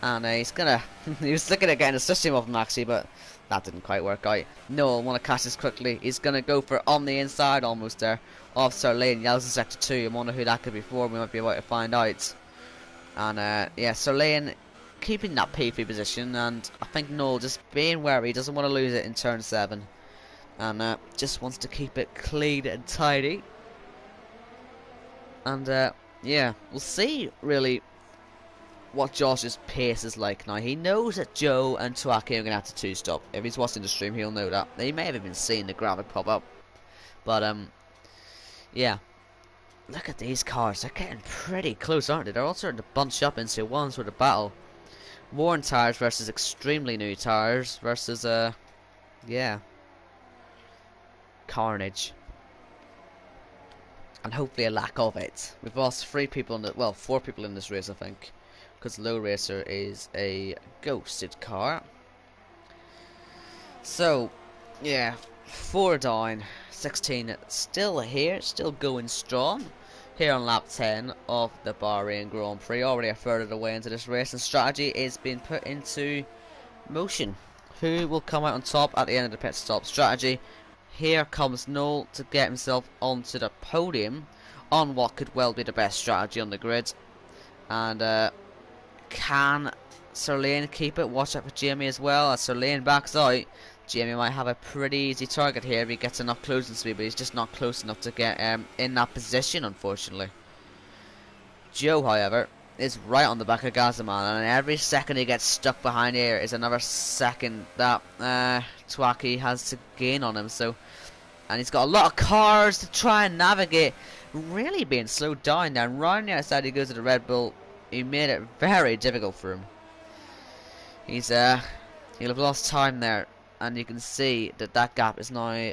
And he's gonna he was looking at getting a system off him actually, but that didn't quite work out. Noel want to catch this quickly. He's gonna go for on the inside almost there off Sir Lane. Yells in sector 2. I wonder who that could be for. We might be able to find out. And yeah, Sir Lane keeping that P3 position, and I think Noel just being wary, doesn't want to lose it in turn 7, and just wants to keep it clean and tidy. And yeah, we'll see really what Josh's pace is like now. He knows that Joe and Tuaki are going to have to two-stop. If he's watching the stream, he'll know that. He may have even seen the graphic pop up. But, yeah. Look at these cars. They're getting pretty close, aren't they? They're all starting to bunch up into one sort of battle. Worn tires versus extremely new tires versus, yeah. Carnage. And hopefully a lack of it. We've lost 4 people in this race, I think. Because Low Racer is a ghosted car. So, yeah, 4 down, 16 still here, still going strong. Here on lap 10 of the Bahrain Grand Prix, already a further away into this race, and strategy is being put into motion. Who will come out on top at the end of the pit stop? Strategy. Here comes Noel to get himself onto the podium on what could well be the best strategy on the grid. And can Sir Lane keep it? Watch out for Jamie as well. As Sir Lane backs out, Jamie might have a pretty easy target here if he gets enough closing speed, but he's just not close enough to get in that position, unfortunately. Joe, however, is right on the back of Gazaman, and every second he gets stuck behind here is another second that Twaki has to gain on him. So, and he's got a lot of cars to try and navigate, really being slowed down. Now, round the outside he goes to the Red Bull. He made it very difficult for him. He'll have lost time there, and you can see that that gap is now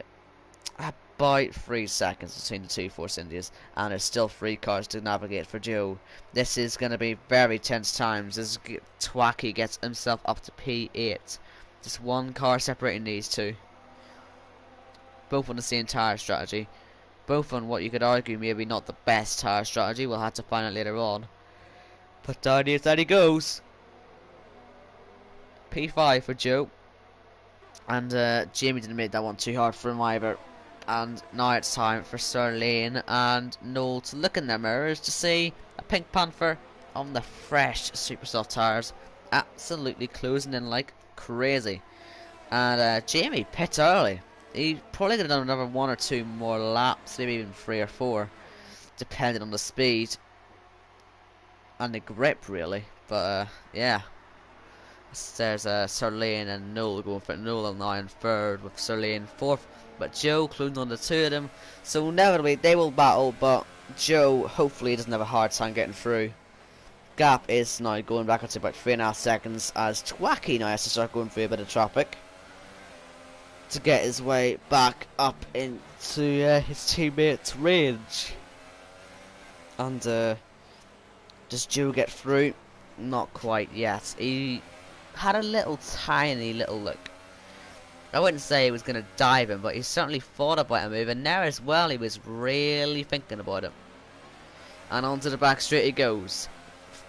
about 3 seconds between the 2 Force Indias, and there's still 3 cars to navigate for Joe. This is going to be very tense times as Twaki gets himself up to P8. Just 1 car separating these 2. Both on the same tyre strategy. Both on what you could argue maybe not the best tyre strategy. We'll have to find out later on. But down the inside he goes. P5 for Joe. And Jamie didn't make that one too hard for him either. And now it's time for Sir Lane and Noel to look in their mirrors to see a Pink Panther on the fresh super soft tyres. Absolutely closing in like crazy. And Jamie pits early. He probably could have done another 1 or 2 more laps, maybe even 3 or 4, depending on the speed and the grip, really. But yeah, there's Sir Lane and Noel going for it. Noel now in 3rd with Sir Lane 4th, but Joe closing on the 2 of them. So inevitably they will battle, but Joe hopefully doesn't have a hard time getting through. Gap is now going back up to about 3.5 seconds as Twaki now has to start going through a bit of traffic to get his way back up into his teammate's range. And does Joe get through? Not quite yet. He had a tiny little look. I wouldn't say he was going to dive him, but he certainly thought about a move, and now as well he was really thinking about it. And onto the back straight he goes.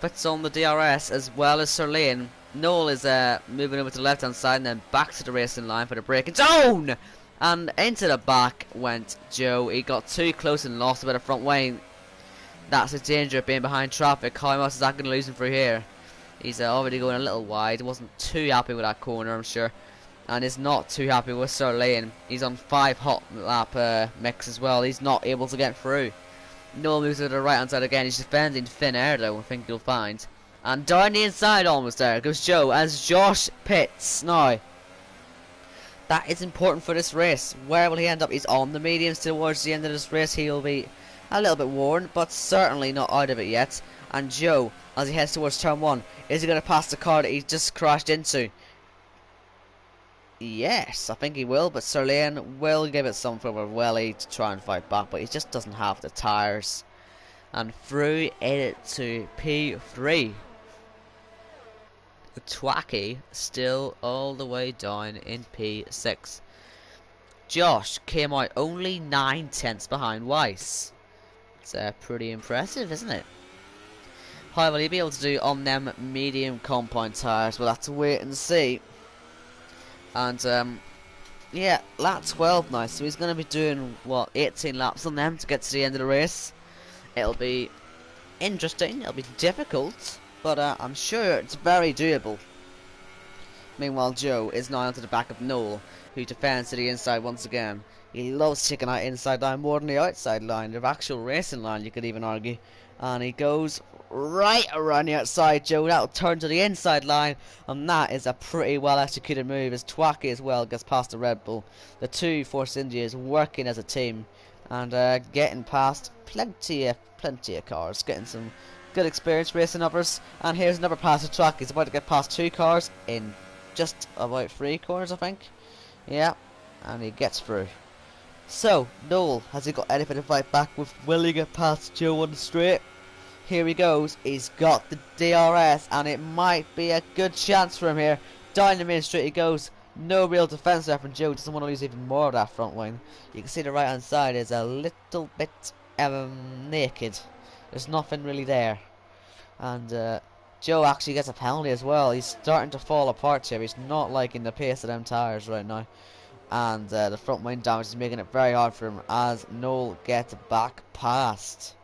Fits on the DRS as well as Sir Lane. Noel is moving over to the left hand side and then back to the racing line for the braking zone. And into the back went Joe. He got too close and lost a bit of front wing. That's the danger of being behind traffic. How much is that going to lose him through here? He's already going a little wide. Wasn't too happy with that corner, I'm sure. And is not too happy with Sir Lane. He's on 5 hot lap mix as well. He's not able to get through. Noel moves to the right hand side again. He's defending thin air though, I think you'll find. And down the inside almost there goes Joe as Josh pits now. That is important for this race. Where will he end up? He's on the mediums towards the end of this race. He'll be a little bit worn, but certainly not out of it yet. And Joe, as he heads towards turn 1, is he going to pass the car that he just crashed into? Yes, I think he will, but Sir Lane will give it some form of welly to try and fight back, but he just doesn't have the tyres. And through it to P3. Twaki still all the way down in P6. Josh came out only 9 tenths behind Weiss. It's pretty impressive, isn't it? How will he be able to do on them medium compound tyres? We'll have to wait and see. And yeah, lap 12 now, so he's going to be doing, what, 18 laps on them to get to the end of the race. It'll be interesting, it'll be difficult, but I'm sure it's very doable. Meanwhile, Joe is now onto the back of Noel, who defends to the inside once again. He loves taking out inside line more than the outside line, the actual racing line, you could even argue. And he goes right around the outside, Joe. That'll turn to the inside line, and that is a pretty well executed move as Twaki as well gets past the Red Bull. The two Force Indias working as a team and getting past plenty of cars, getting some good experience racing others. And here's another pass to Twaki. He's about to get past two cars in just about 3 corners, I think. Yeah, and he gets through. So, Noel, has he got anything to fight back with? Will he get past Joe on the straight? Here he goes. He's got the DRS, and it might be a good chance for him here. Down the main straight he goes. No real defence there from Joe. Doesn't want to lose even more of that front wing. You can see the right hand side is a little bit naked. There's nothing really there. And Joe actually gets a penalty as well. He's starting to fall apart here. He's not liking the pace of them tyres right now. And the front wing damage is making it very hard for him as Noel gets back past.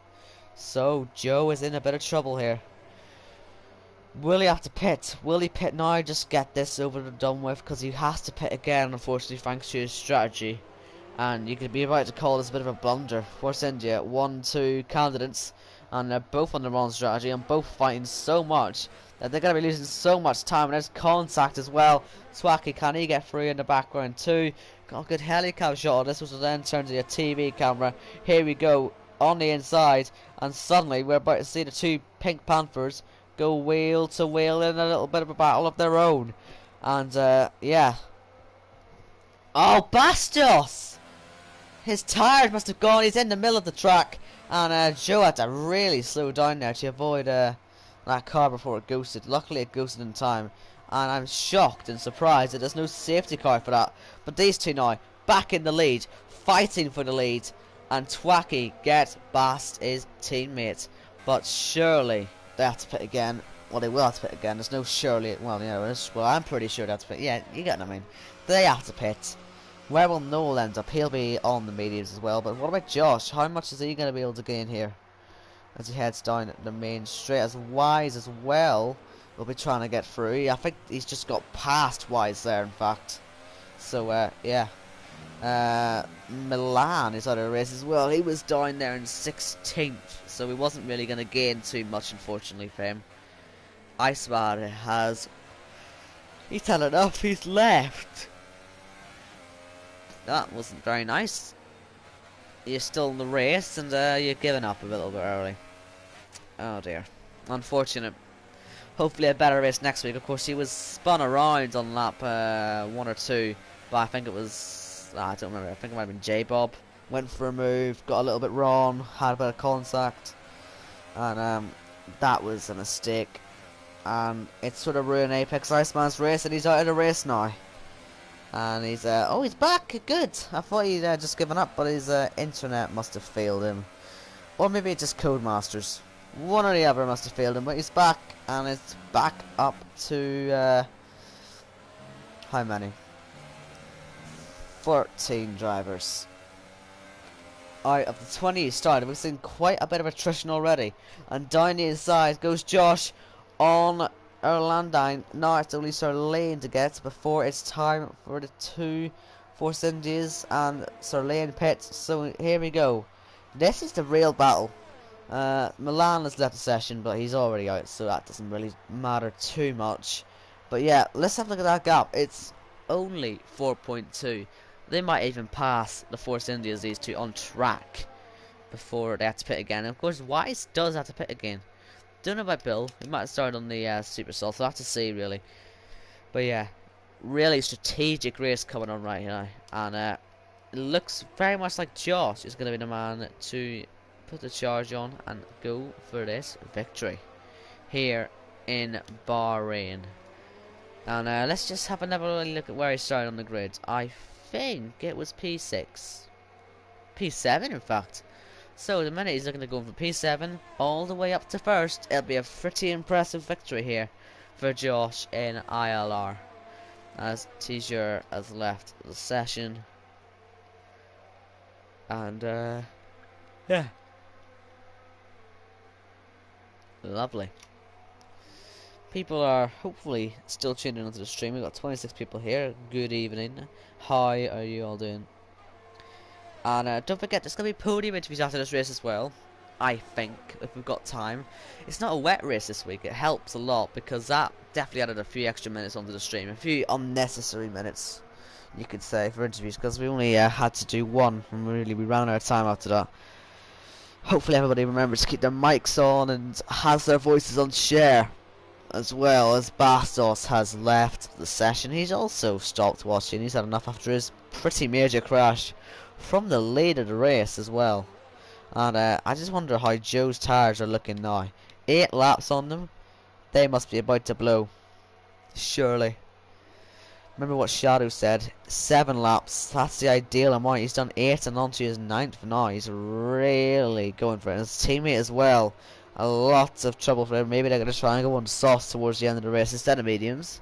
So Joe is in a bit of trouble here. Will he have to pit? Will he pit now? Just get this over and done with, because he has to pit again, unfortunately, thanks to his strategy. And you could be about to call this a bit of a blunder. Force India, 1-2 candidates, and they're both on the wrong strategy and both fighting so much that they're going to be losing so much time. And there's contact as well. Swaki, can he get through in the background too? Got a good helicopter shot of this, which will then turn to a TV camera. Here we go on the inside, and suddenly we're about to see the two Pink Panthers go wheel to wheel in a little bit of a battle of their own. And yeah. Oh, Bastos! His tyres must have gone. He's in the middle of the track, and Joe had to really slow down there to avoid that car before it ghosted. Luckily it ghosted in time, and I'm shocked and surprised that there's no safety car for that. But these two now back in the lead, fighting for the lead, and Twaki gets past his teammate. But surely they have to pit again. Well, they will have to pit again. There's no surely. Well, you know, well, I'm pretty sure they have to pit. Yeah, you get what I mean. They have to pit. Where will Noel end up? He'll be on the mediums as well. But what about Josh? How much is he going to be able to gain here as he heads down the main straight? As Wise as well will be trying to get through. I think he's just got past Wise there, in fact. So yeah. Milan is out of the race as well. He was down there in 16th, so he wasn't really going to gain too much, unfortunately, for him. Iceman he's had enough. He's left. That wasn't very nice. You're still in the race, and you're giving up a little bit early. Oh dear. Unfortunate. Hopefully a better race next week. Of course, he was spun around on lap 1 or 2, but I think it was... I don't remember. I think it might have been J-Bob. Went for a move, got a little bit wrong, had a bit of contact, and that was a mistake. And it sort of ruined Apex Iceman's race, and he's out of the race now. And he's oh, he's back. Good. I thought he'd just given up, but his internet must have failed him, or maybe it's just Codemasters. One or the other must have failed him, but he's back, and it's back up to how many? 14 drivers out of the 20 he started. We've seen quite a bit of attrition already, and down the inside goes Josh on Erlandine. Now it's only Sir Lane to get before it's time for the two Force Indies, and Sir Lane pits. So here we go. This is the real battle. Milan has left the session, but he's already out, so that doesn't really matter too much. But yeah, let's have a look at that gap. It's only 4.2. They might even pass the Force Indies, these two, on track before they have to pit again. And of course, Wise does have to pit again. Don't know about Bill. He might start on the Super Soul, so I'll have to see, really. But yeah, really strategic race coming on right now. And it looks very much like Josh is going to be the man to put the charge on and go for this victory here in Bahrain. And let's just have another look at where he started on the grid. I think it was P6. P7, in fact. So the minute he's looking to go from P7 all the way up to first, it'll be a pretty impressive victory here for Josh in ILR. As T-shirt has left the session. And yeah. Lovely. People are hopefully still tuning into the stream. We've got 26 people here. Good evening. How are you all doing? And don't forget, there's going to be podium interviews after this race as well. I think, if we've got time. It's not a wet race this week. It helps a lot because that definitely added a few extra minutes onto the stream. A few unnecessary minutes, you could say, for interviews, because we only had to do one. And really, we ran out of time after that. Hopefully everybody remembers to keep their mics on and has their voices on share. As well as Bastos has left the session. He's also stopped watching. He's had enough after his pretty major crash from the lead of the race as well. And I just wonder how Joe's tyres are looking now. 8 laps on them. They must be about to blow. Surely. Remember what Shadow said. 7 laps. That's the ideal amount. He's done 8 and on to his 9th now. He's really going for it. And his teammate as well. A lot of trouble for him. Maybe they're going to try and go on softs towards the end of the race instead of mediums.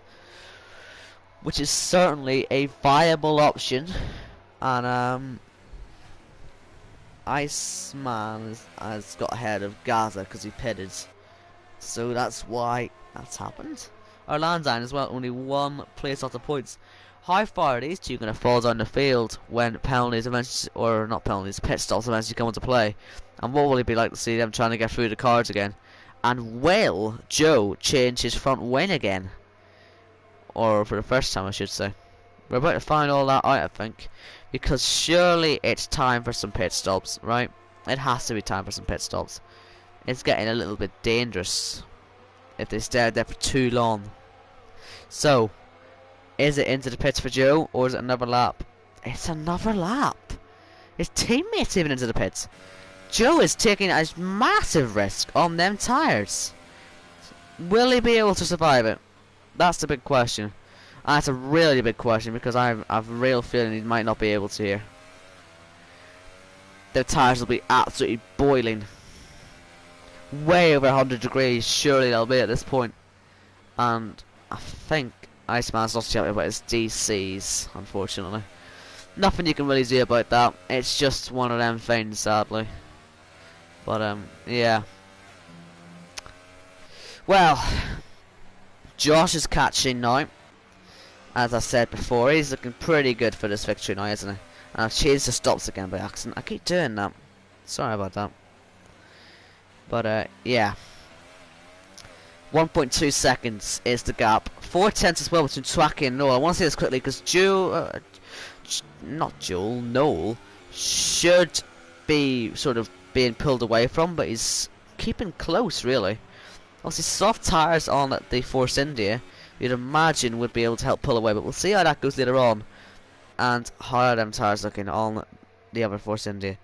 Which is certainly a viable option. And Iceman has got ahead of Gaza because he pitted. So that's why that's happened. Arlandine as well, only 1 place off the points. How far are these two going to fall down the field when penalties eventually, or not penalties, pit stops eventually come into play? And what will it be like to see them trying to get through the cards again? And will Joe change his front wing again? Or for the first time, I should say. We're about to find all that out, I think. Because surely it's time for some pit stops, right? It has to be time for some pit stops. It's getting a little bit dangerous if they stay there for too long. So, is it into the pits for Joe, or is it another lap? It's another lap. His teammate's even into the pits. Joe is taking a massive risk on them tyres. Will he be able to survive it? That's the big question. And that's a really big question because I have a real feeling he might not be able to here. The tyres will be absolutely boiling. Way over 100 degrees, surely they'll be at this point. And I think Iceman's lost chat about his DCs, unfortunately. Nothing you can really do about that. It's just one of them things, sadly. But yeah. Well, Josh is catching now. As I said before, he's looking pretty good for this victory now, isn't he? And I've changed the stops again by accident. I keep doing that. Sorry about that. But yeah. 1.2 seconds is the gap. 4/10 as well between Twaki and Noel. I want to say this quickly because Noel should be sort of being pulled away from, but he's keeping close really. Obviously soft tyres on the Force India, you'd imagine would be able to help pull away, but we'll see how that goes later on. And how are them tyres looking on the other Force India?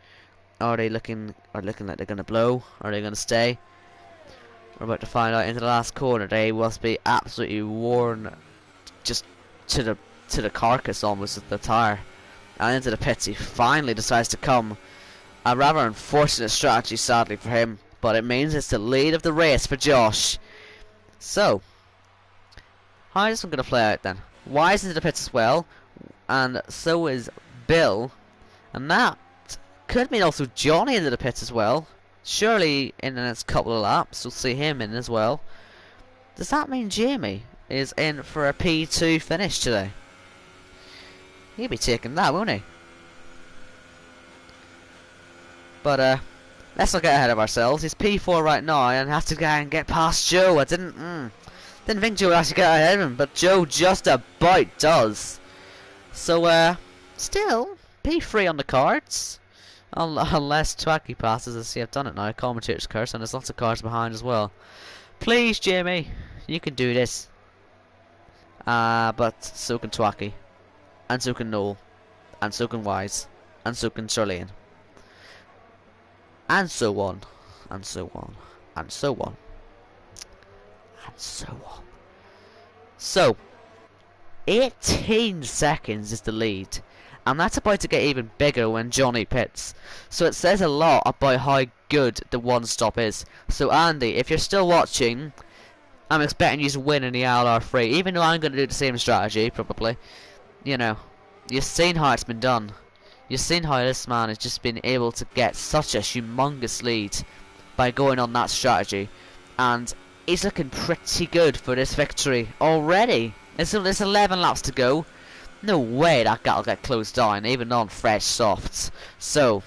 Are they looking like they're going to blow? Are they going to stay? We're about to find out into the last corner. They must be absolutely worn just to the carcass almost of the tyre. And into the pits he finally decides to come. A rather unfortunate strategy sadly for him, but it means it's the lead of the race for Josh. So, how is this one going to play out then? Wise into the pits as well, and so is Bill, and that could mean also Johnny into the pits as well. Surely in the next couple of laps we'll see him in as well. Does that mean Jamie is in for a P2 finish today? He'll be taking that, won't he? But let's not get ahead of ourselves. He's P4 right now and has to go and get past Joe. I didn't think Joe would actually get ahead of him, but Joe just about does. So still P3 on the cards. Unless Twaki passes, I see I've done it now. Commentator's curse, and there's lots of cars behind as well. Please, Jamie, you can do this. But so can Twaki, and so can Noel, and so can Wise, and so can Charlene, and so on, and so on, and so on, and so on. So, 18 seconds is the lead. and that's about to get even bigger when Johnny pits. So it says a lot about how good the one stop is. So Andy, if you're still watching, I'm expecting you to win in the ILR3, even though I'm going to do the same strategy, probably. You know, you've seen how it's been done. You've seen how this man has just been able to get such a humongous lead by going on that strategy. And he's looking pretty good for this victory already. There's 11 laps to go. No way that gap will get closed down, even on fresh softs. So,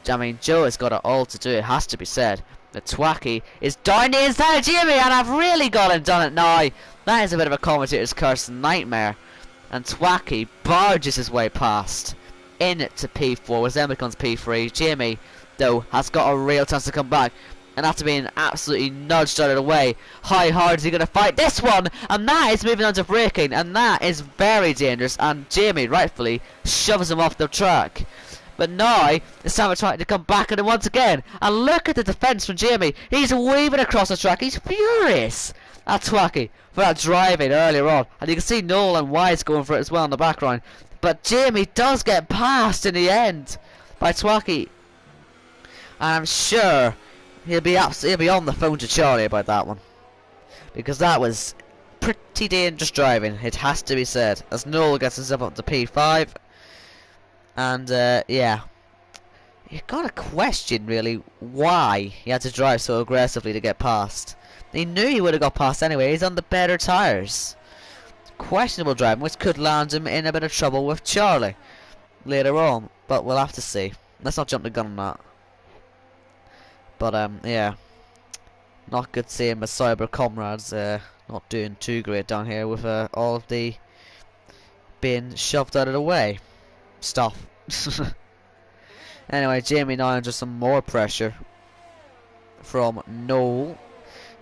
I mean, Joe has got it all to do, it has to be said. The Twacky is down the inside of Jimmy, and I've really got him done it now. That is a bit of a commentator's curse nightmare. And Twacky barges his way past into P4, which then becomes P3. Jimmy, though, has got a real chance to come back, and after being absolutely nudged out of the way, how hard is he going to fight this one? And that is moving on to braking, and that is very dangerous, and Jamie rightfully shoves him off the track. But now it's time for trying to come back at it once again, and look at the defence from Jamie. He's weaving across the track, he's furious at Twacky for that driving earlier on, and you can see Noel and Wise going for it as well in the background. But Jamie does get passed in the end by Twacky, and I'm sure he'll be on the phone to Charlie about that one, because that was pretty dangerous driving, it has to be said, as Noel gets himself up to P5. And yeah, you gotta question really why he had to drive so aggressively to get past. He knew he would have got past anyway, he's on the better tyres. Questionable driving, which could land him in a bit of trouble with Charlie later on, but we'll have to see. Let's not jump the gun on that. But yeah, not good seeing my cyber comrades not doing too great down here with all of the being shoved out of the way stuff. Anyway, Jamie now under some more pressure from Noel,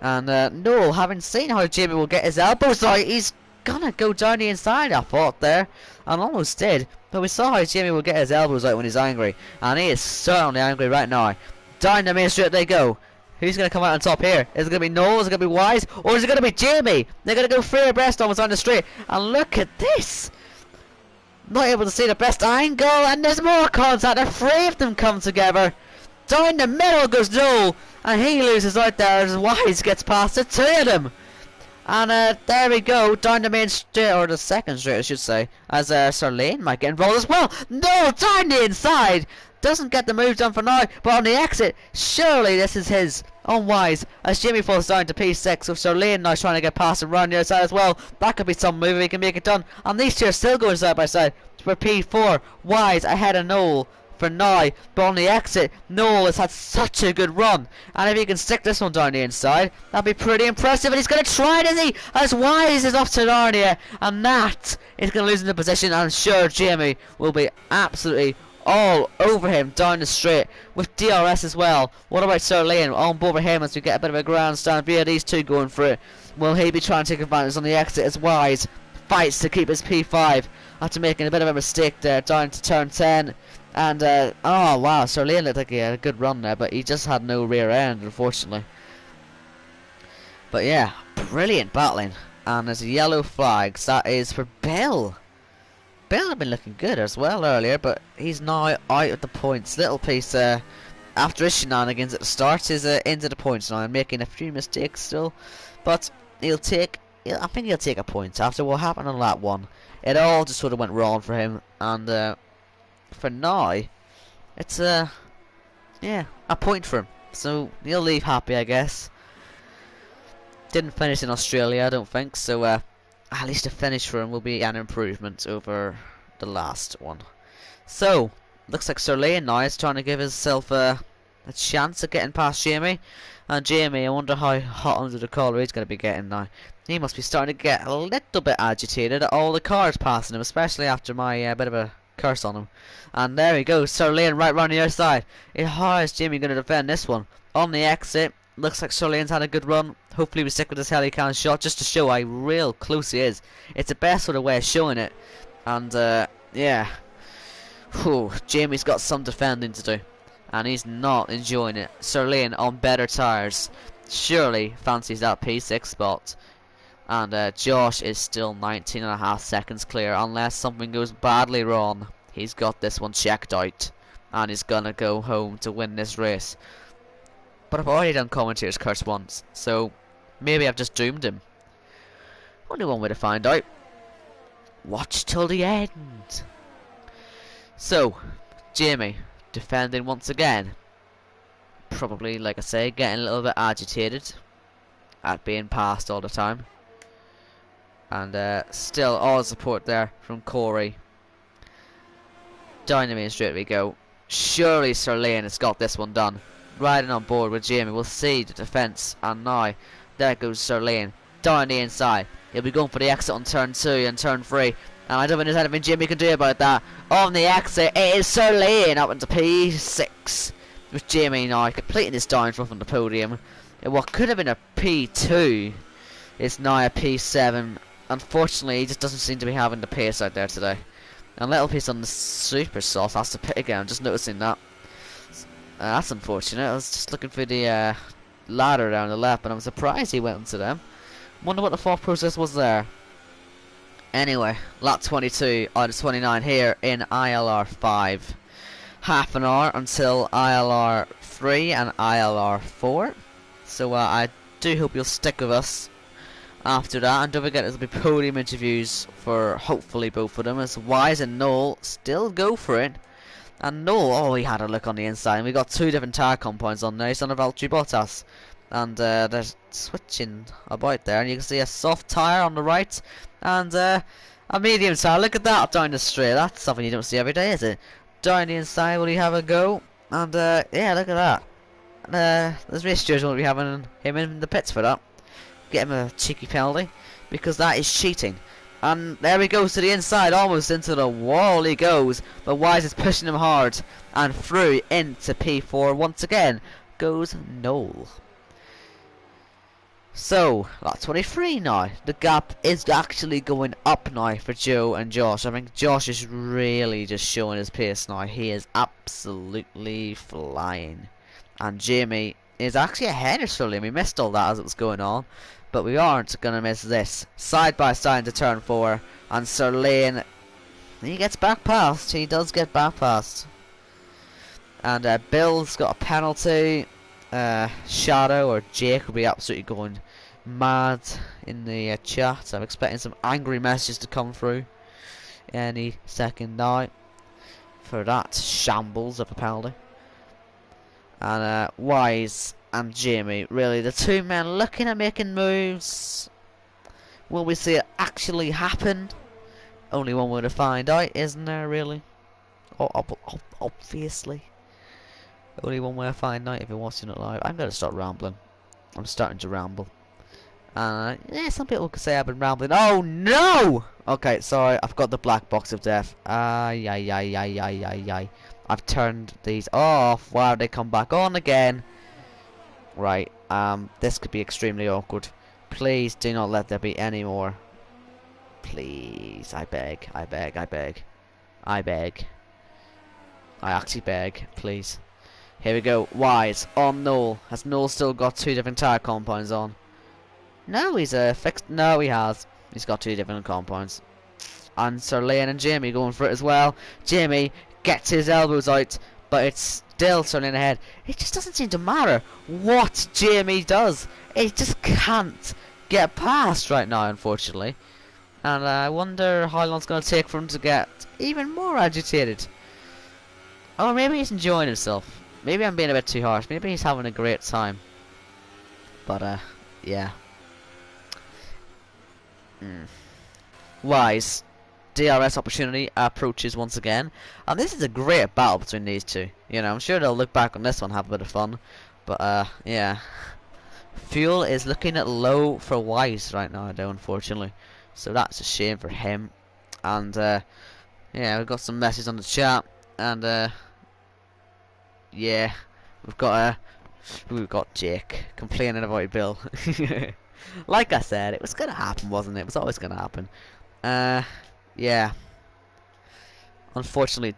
and Noel, having seen how Jamie will get his elbows out, he's gonna go down the inside, I thought there, and almost did, but we saw how Jamie will get his elbows out when he's angry, and he is certainly angry right now. Down the main straight they go. Who's going to come out on top here? Is it going to be Noel? Is it going to be Wise? Or is it going to be Jamie? They're going to go three abreast almost on the straight. And look at this! Not able to see the best angle, and there's more contact. The three of them come together. Down the middle goes Noel, and he loses out there as Wise gets past the two of them. And there we go, down the main straight, or the second straight I should say, as Sir Lane might get involved as well. Noel down the inside! Doesn't get the move done for now, but on the exit, surely this is his. Unwise, as Jimmy falls down to P6, with Sir Lane now trying to get past him round the outside as well. That could be some move if he can make it done. And these two are still going side by side for P4. Wise ahead of Noel for now, but on the exit, Noel has had such a good run. And if he can stick this one down the inside, that'd be pretty impressive. And he's going to try it, is he? As Wise is off to Narnia, and that is going to lose in the position. And I'm sure Jamie will be absolutely all over him down the straight with DRS as well. What about Sir Lane on board with him as we get a bit of a grandstand via these two going for it? Will he be trying to take advantage on the exit as Wise fights to keep his P5 after making a bit of a mistake there down to turn 10? And oh wow, Sir Lane looked like he had a good run there, but he just had no rear end unfortunately. But yeah, brilliant battling. And there's yellow flags. That is for Bill. Bill had been looking good as well earlier, but he's now out of the points. Little piece after his shenanigans at the start is into the points now and making a few mistakes still, but I think he'll take a point after what happened on lap 1. It all just sort of went wrong for him, and for now it's yeah, a point for him, so he'll leave happy, I guess. Didn't finish in Australia, I don't think, so at least a finish for him will be an improvement over the last one. So, looks like Sir Lane now is trying to give himself a chance of getting past Jamie. And Jamie, I wonder how hot under the collar he's going to be getting now. He must be starting to get a little bit agitated at all the cars passing him, especially after my bit of a curse on him. And there he goes, Sir Lane right round the other side. How is Jamie going to defend this one? On the exit, looks like Sir Lane's had a good run. Hopefully we stick with this Helican shot just to show how real close he is. It's the best sort of way of showing it. And yeah, whew, Jamie's got some defending to do, and he's not enjoying it. Sir Lane on better tyres surely fancies that P6 spot. And Josh is still 19.5 seconds clear unless something goes badly wrong He's got this one checked out, and he's gonna go home to win this race. But I've already done commentator's curse once, so maybe I've just doomed him. Only one way to find out. Watch till the end. So, Jamie, defending once again. Probably, like I say, getting a little bit agitated at being passed all the time. And still all the support there from Corey. Down the main straight we go. Surely Sir Lane has got this one done. Riding on board with Jamie. We'll see the defence. And now, there goes Sir Lane. Down the inside. He'll be going for the exit on turn 2 and turn 3. And I don't think there's anything Jimmy can do about that. On the exit, it is Sir Lane up into P6. With Jamie now completing his down from the podium. In what could have been a P2 is now a P7. Unfortunately, he just doesn't seem to be having the pace out there today. And a little piece on the super sauce has to pit again. I'm just noticing that. That's unfortunate. I was just looking for the ladder down the left, and I'm surprised he went into them. Wonder what the thought process was there. Anyway, lap 22 out of 29 here in ILR5. Half an hour until ILR3 and ILR4. So I do hope you'll stick with us after that. And don't forget there'll be podium interviews for hopefully both of them, as Wise and Noel still go for it. And Noel, oh, he had a look on the inside, and we got 2 different tyre compounds on there. He's on a Valtteri Bottas. And they're switching about there, and you can see a soft tyre on the right and a medium tyre. Look at that down the straight. That's something you don't see every day, is it? Down the inside, will he have a go? And yeah, look at that. There's race stewards won't be having him in the pits for that. Get him a cheeky penalty because that is cheating. And there he goes to the inside, almost into the wall he goes. But Wise is pushing him hard and through into P4 once again goes Noel. So, lap 23 now. The gap is actually going up now for Joe and Josh. I think Josh is really just showing his pace now. He is absolutely flying. And Jamie is actually ahead of Sully. We missed all that as it was going on. But we aren't going to miss this. Side by side into turn 4. And Sir Lane, he gets back past. He does get back past. And Bill's got a penalty. Shadow or Jake will be absolutely going mad in the chat. I'm expecting some angry messages to come through any second now for that shambles of a penalty. And Wise and Jamie, really the 2 men looking at making moves. Will we see it actually happen? Only one way to find out, isn't there, really? Obviously. Only one way to find out if you're watching it live. I'm going to start rambling. I'm starting to ramble. Yeah, some people could say I've been rambling. Oh no! Okay, sorry, I've got the black box of death. Ay. I've turned these off. Wow, they come back on again. Right, this could be extremely awkward. Please do not let there be any more. Please, I beg. I actually beg, please. Here we go. Wise on Noel. Has Noel still got 2 different tyre compounds on? No, he's fixed. No, he has. He's got 2 different compounds. And Sir Lane and Jamie going for it as well. Jamie gets his elbows out, but it's still Sir Lane ahead. It just doesn't seem to matter what Jamie does. It just can't get past right now, unfortunately. And I wonder how long it's going to take for him to get even more agitated. Or maybe he's enjoying himself. Maybe I'm being a bit too harsh. Maybe he's having a great time. But, yeah. Wise. DRS opportunity approaches once again. And this is a great battle between these 2. You know, I'm sure they'll look back on this one and have a bit of fun. But, yeah. Fuel is looking at low for Wise right now, though, unfortunately. So that's a shame for him. And, yeah, we've got some messages on the chat. And, yeah, we've got Jake complaining about Bill. Like I said, it was gonna happen, wasn't it? It was always gonna happen. Yeah. Unfortunately,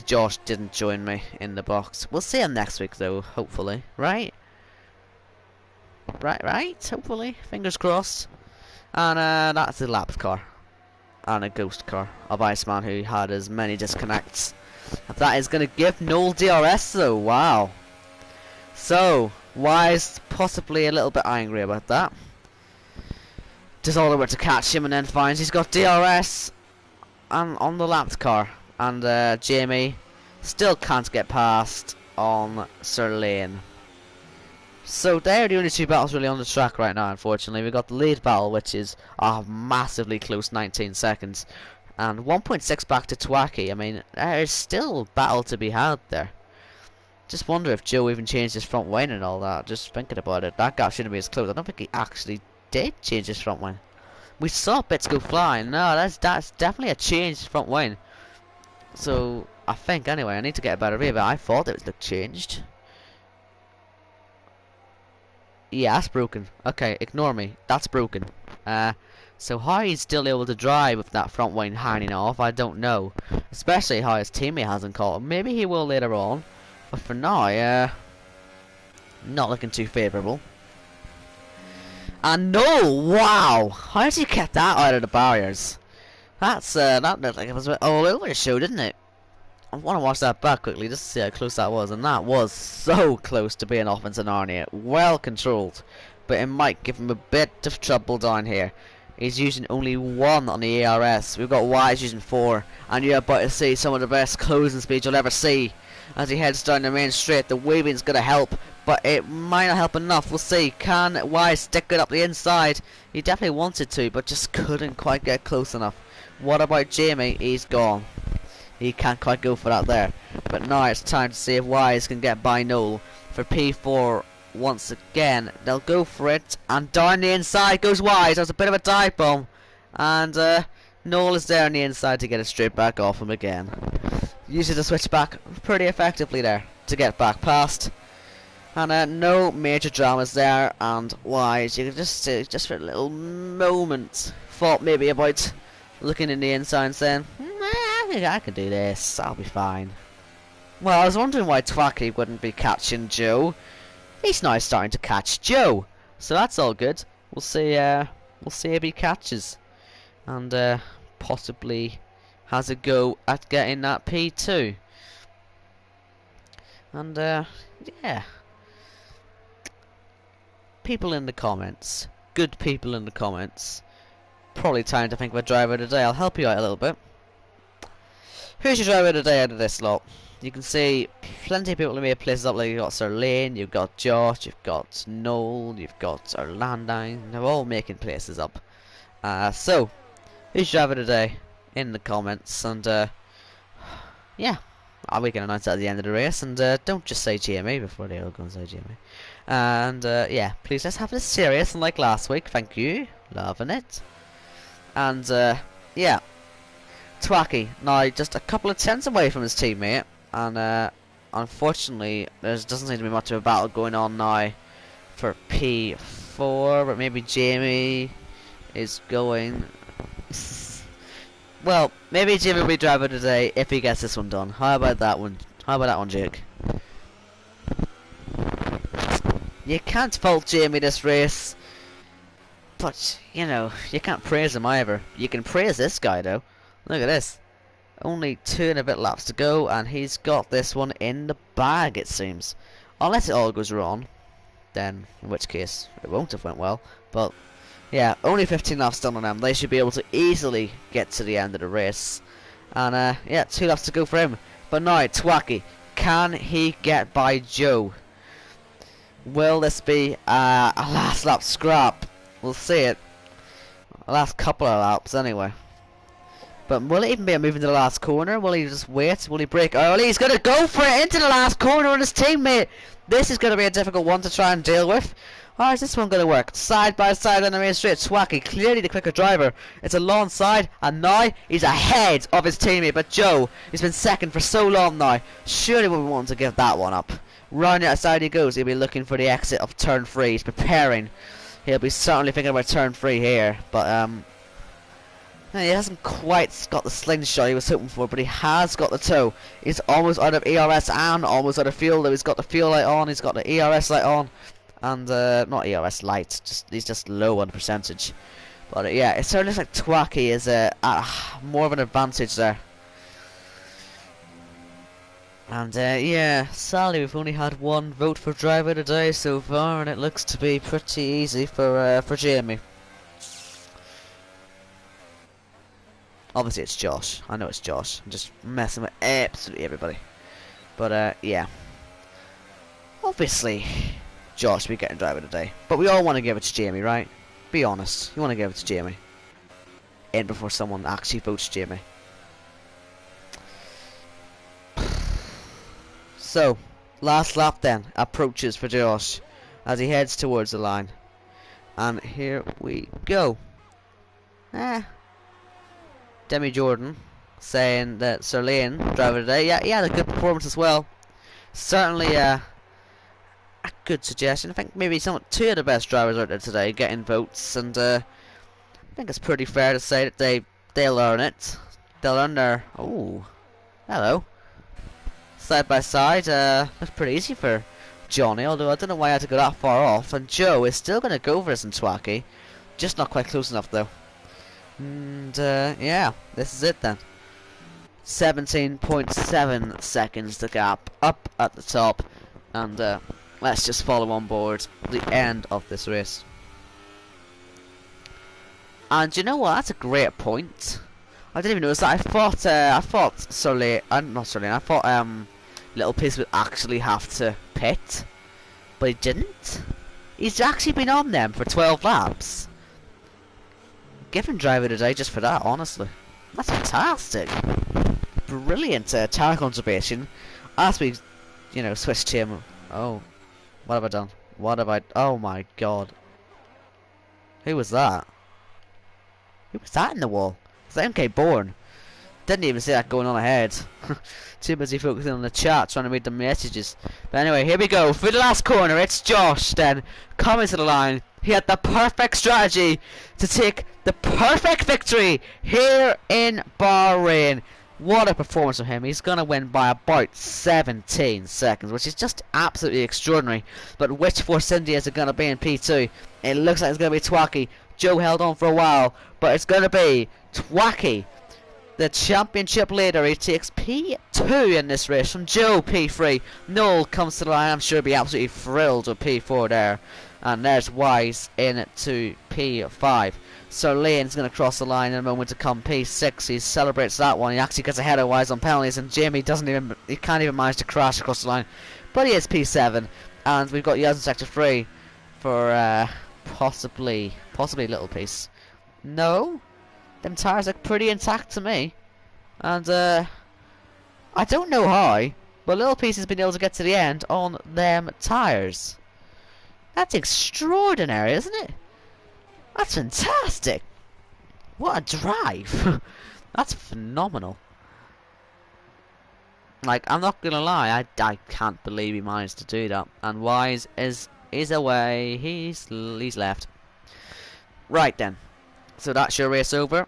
Josh didn't join me in the box. We'll see him next week, though. Hopefully, right? Right. Hopefully, fingers crossed. And that's the laps car. and a ghost car of Iceman who had as many disconnects. That is going to give Noel DRS though, wow. So, Wise possibly a little bit angry about that. Does all over to catch him and then finds he's got DRS and on the lapped car. And Jamie still can't get past on Sir Lane. So they're the only two battles really on the track right now, unfortunately. We've got the lead battle, which is a massively close 19 seconds. And 1.6 back to Twaki. I mean, there's still battle to be had there. Just wonder if Joe even changed his front wing and all that. Just thinking about it, that gap shouldn't be as close. I don't think he actually did change his front wing. We saw bits go flying. No, that's definitely a changed front wing. So, I think anyway, I need to get a better view, but I thought it looked changed. Yeah, that's broken. Okay, ignore me. That's broken. So how he's still able to drive with that front wing hanging off, I don't know. Especially how his teammate hasn't caught him. Maybe he will later on. But for now, not looking too favourable. And no, wow! How did he get that out of the barriers? That looked like it was all over the show, didn't it? I want to watch that back quickly just to see how close that was, and that was so close to being off into Narnia. Well controlled, but it might give him a bit of trouble down here. He's using only 1 on the ARS. We've got Wise using 4, and you're about to see some of the best closing speed you'll ever see. As he heads down the main straight, the weaving's going to help, but it might not help enough. We'll see. Can Wise stick it up the inside? He definitely wanted to, but just couldn't quite get close enough. What about Jamie? He's gone. He can't quite go for that there. But now it's time to see if Wise can get by Noel for P4 once again. They'll go for it, and down the inside goes Wise. That was a bit of a dive bomb, and Noel is there on the inside to get it straight back off him again. Uses the switch back pretty effectively there to get back past. And no major dramas there, and Wise, you can just see, just for a little moment, thought maybe about looking in the inside and saying, I think I can do this, I'll be fine. Well, I was wondering why Twaki wouldn't be catching Joe. He's now starting to catch Joe, so that's all good. We'll see if he catches, and possibly has a go at getting that P2. And yeah, people in the comments, good people in the comments. Probably time to think of a driver today. I'll help you out a little bit. Who's your driver today out of this lot? You can see plenty of people who made places up, like you've got Sir Lane, you've got Josh, you've got Noel, you've got Orlandine. They're all making places up. So, who's your driver today? In the comments, and yeah, we can announce that at the end of the race. And don't just say GMA before they all go and say GMA. And yeah, please let's have this serious, and like last week. Thank you, loving it. And yeah, Twaki now just a couple of tenths away from his teammate, and unfortunately there doesn't seem to be much of a battle going on now for P4, but maybe Jamie is going. Well, maybe Jamie will be driver today if he gets this one done. How about that one? How about that one, Jake? You can't fault Jamie this race. But, you know, you can't praise him either. You can praise this guy, though. Look at this. Only 2 and a bit laps to go, and he's got this one in the bag, it seems. Unless it all goes wrong, then, in which case, it won't have went well. But, yeah, only 15 laps done on them. They should be able to easily get to the end of the race. And, yeah, 2 laps to go for him. But now, Twaki, can he get by Joe? Will this be a last lap scrap? We'll see it. The last couple of laps, anyway. But will it even be a move into the last corner? Will he just wait? Will he break early? He's going to go for it into the last corner on his teammate. This is going to be a difficult one to try and deal with. How is this one going to work? Side by side on the main straight. Twaki, clearly the quicker driver. It's a long side, and now he's ahead of his teammate. But Joe, he's been second for so long now. Surely we'll be wanting to give that one up. Round the outside he goes. He'll be looking for the exit of turn 3. He's preparing. He'll be certainly thinking about turn 3 here, but he hasn't quite got the slingshot he was hoping for, but he has got the toe. He's almost out of ERS and almost out of fuel, though. He's got the fuel light on, he's got the ERS light on, and not ERS light, he's just low on the percentage. But yeah, it certainly looks like Twacky is more of an advantage there. And yeah, sadly we've only had one vote for driver today so far, and it looks to be pretty easy for Jamie. Obviously it's Josh. I know it's Josh. I'm just messing with absolutely everybody. But yeah. Obviously Josh will be getting driver today. But we all want to give it to Jamie, right? Be honest. You want to give it to Jamie. In before someone actually votes Jamie. So, last lap then approaches for Josh as he heads towards the line. And here we go. Demi Jordan saying that Sir Lane, driver today, yeah, he had a good performance as well. Certainly a good suggestion. I think maybe two of the best drivers out there today getting votes, and I think it's pretty fair to say that they'll earn it. They'll earn their hello. Side by side, that's pretty easy for Johnny, although I don't know why I had to go that far off. And Joe is still going to go for this in Twacky, just not quite close enough though. And yeah, this is it then. 17.7 seconds the gap up at the top, and let's just follow on board the end of this race. And you know what? That's a great point. I didn't even notice that. I thought Soleil, not Soleil. I thought Little Piece would actually have to pit, but he didn't. He's actually been on them for 12 laps. Give him driver today just for that, honestly. That's fantastic. Brilliant tyre conservation. As we, switch to him. Oh, what have I done? What have I? Oh my god. Who was that? Who was that in the wall? Was that MK Bourne? Didn't even see that going on ahead. Too busy focusing on the chat, trying to read the messages. But anyway, here we go. For the last corner, it's Josh then coming to the line. He had the perfect strategy to take the perfect victory here in Bahrain. What a performance from him. He's going to win by about 17 seconds, which is just absolutely extraordinary. But which Force India is it going to be in P2? It looks like it's going to be Twacky. Joe held on for a while, but it's going to be Twacky, the championship leader. He takes P2 in this race from Joe, P3. Noel comes to the line. I'm sure he'll be absolutely thrilled with P4 there. And there's Wise into P5. So Lane's going to cross the line in a moment to come. P6, he celebrates that one. He actually gets ahead of Wise on penalties, and Jamie he can't even manage to crash across the line. But he is P7, and we've got Yaz in sector 3 for possibly Little Piece. No, them tyres look pretty intact to me, and I don't know how, but Little Piece has been able to get to the end on them tyres. That's extraordinary, isn't it? That's fantastic. What a drive. That's phenomenal. Like, I'm not gonna lie, I can't believe he managed to do that. And Wise is away. He's left. Right then. So that's your race over.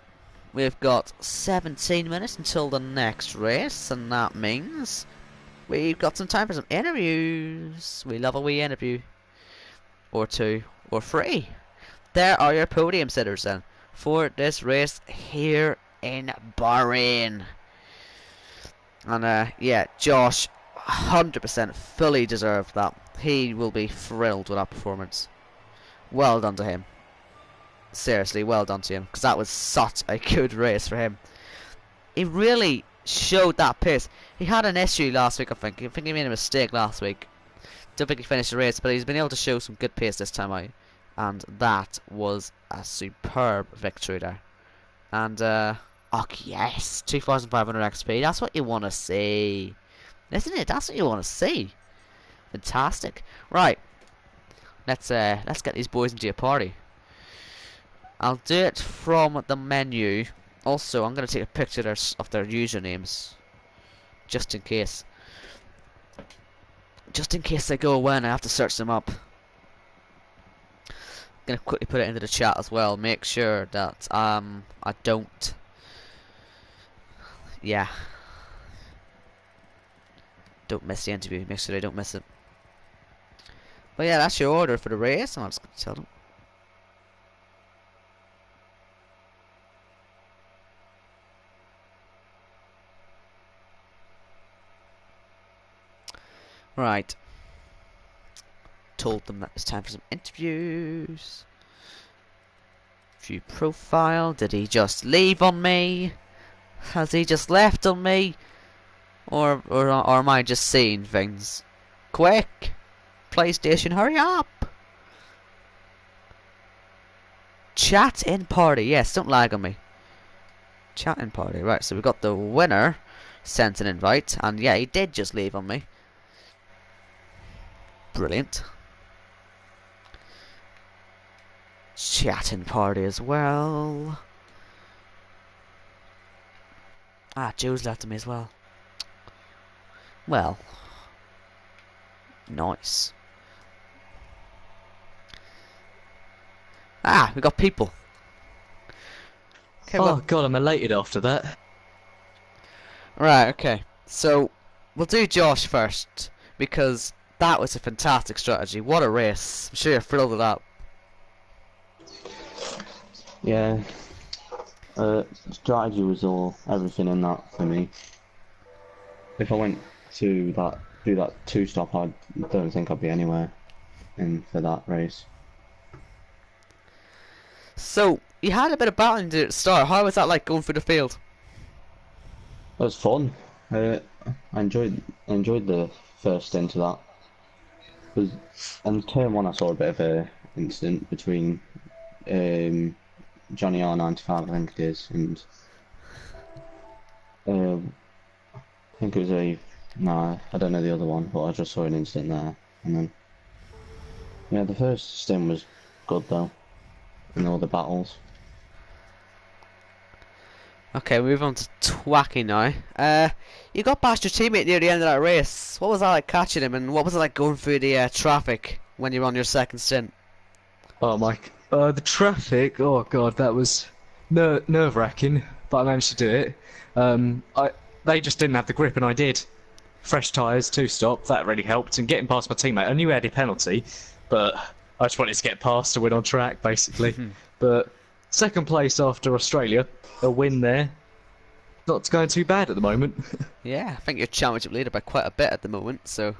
We've got 17 minutes until the next race, and that means we've got some time for some interviews. We love a wee interview. Or two, or three. There are your podium sitters then for this race here in Bahrain. And yeah, Josh 100% fully deserved that. He will be thrilled with that performance. Well done to him. Seriously, well done to him, because that was such a good race for him. He really showed that pace. He had an issue last week, I think he made a mistake last week. Don't think he finished the race, but he's been able to show some good pace this time out. And that was a superb victory there. And, oh yes, 2,500 XP, that's what you want to see. Isn't it? That's what you want to see. Fantastic. Right, let's get these boys into a party. I'll do it from the menu. Also, I'm going to take a picture of their usernames, just in case. Just in case they go away and I have to search them up. I'm going to quickly put it into the chat as well. Make sure that I don't... Yeah. Don't miss the interview. Make sure I don't miss it. But yeah, that's your order for the race. I'm just going to tell them. Right. Told them that it's time for some interviews. View profile. Did he just leave on me? Has he just left on me? Or am I just seeing things? Quick! PlayStation, hurry up! Chat in party. Yes, don't lag on me. Chat in party. Right, so we got the winner sent an invite, and yeah, he did just leave on me. Brilliant. Chat in party as well. Ah, Joe's left on me as well. Well, nice. Ah, we got people. Okay, oh god, I'm elated after that. Right, okay. So, we'll do Josh first, because that was a fantastic strategy. What a race. I'm sure you're thrilled with that. Yeah. Strategy was everything in that for me. If I went to do that 2-stop, I don't think I'd be anywhere in for that race. So, you had a bit of battling to the start. How was that like going through the field? It was fun. I enjoyed the first stint of that. And turn one, I saw a bit of a incident between Johnny R95, I think it is, and I think it was I don't know the other one, but I just saw an incident there, and then yeah, the first stint was good though, in all the battles. Okay, move on to Twacky now. You got past your teammate near the end of that race. What was that like catching him, and what was it like going through the traffic when you were on your second stint? Oh my, the traffic. Oh god, that was nerve-wracking, but I managed to do it. They just didn't have the grip, and I did. Fresh tyres, 2-stop, that really helped, and getting past my teammate. I knew he had a penalty, but I just wanted to get past to win on track, basically. But second place after Australia, a win there. Not going too bad at the moment. Yeah, I think you're championship leader by quite a bit at the moment, so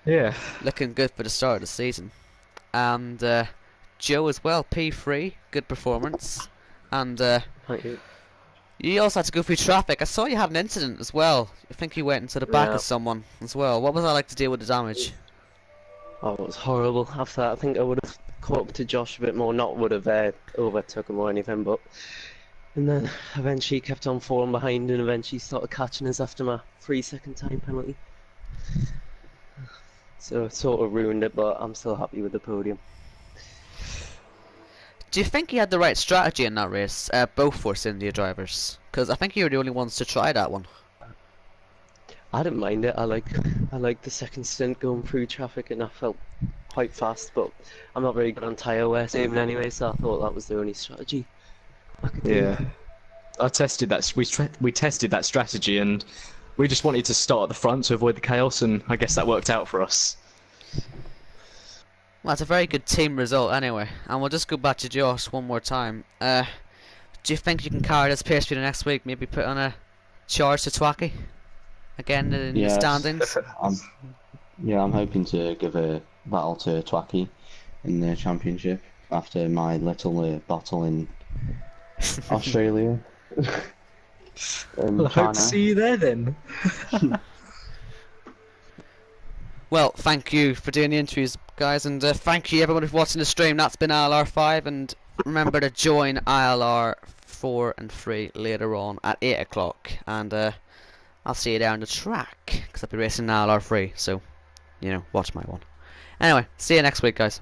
yeah, looking good for the start of the season. And Joe as well, P3, good performance. And Thank you. you also had to go through traffic. I saw you had an incident as well. I think you went into the back of someone as well. What was that like to deal with the damage? Oh, it was horrible. After that, I think I would have caught up to Josh a bit more, not would have overtook him or anything, but... And then eventually kept on falling behind and eventually started catching us after my 3-second time penalty. So it sort of ruined it, but I'm still happy with the podium. Do you think you had the right strategy in that race, both Force India drivers? Because I think you were the only ones to try that one. I didn't mind it. I like the second stint going through traffic, and I felt quite fast. But I'm not very good on tyre wear saving anyway, so I thought that was the only strategy I could do. Yeah. I tested that. We tested that strategy, and we just wanted to start at the front to avoid the chaos, and I guess that worked out for us. Well, it's a very good team result anyway. And we'll just go back to Josh one more time. Do you think you can carry this pace for the next week? Maybe put on a charge to Twacky? Again in the standings? I'm hoping to give a battle to Twacky in the championship after my little battle in Australia. Well, I hope to see you there then. Well, thank you for doing the interviews, guys, and thank you everyone for watching the stream. That's been ILR5, and remember to join ILR4 and 3 later on at 8 o'clock, and I'll see you down the track, because I'll be racing ILR3, so, you know, watch my one. Anyway, see you next week, guys.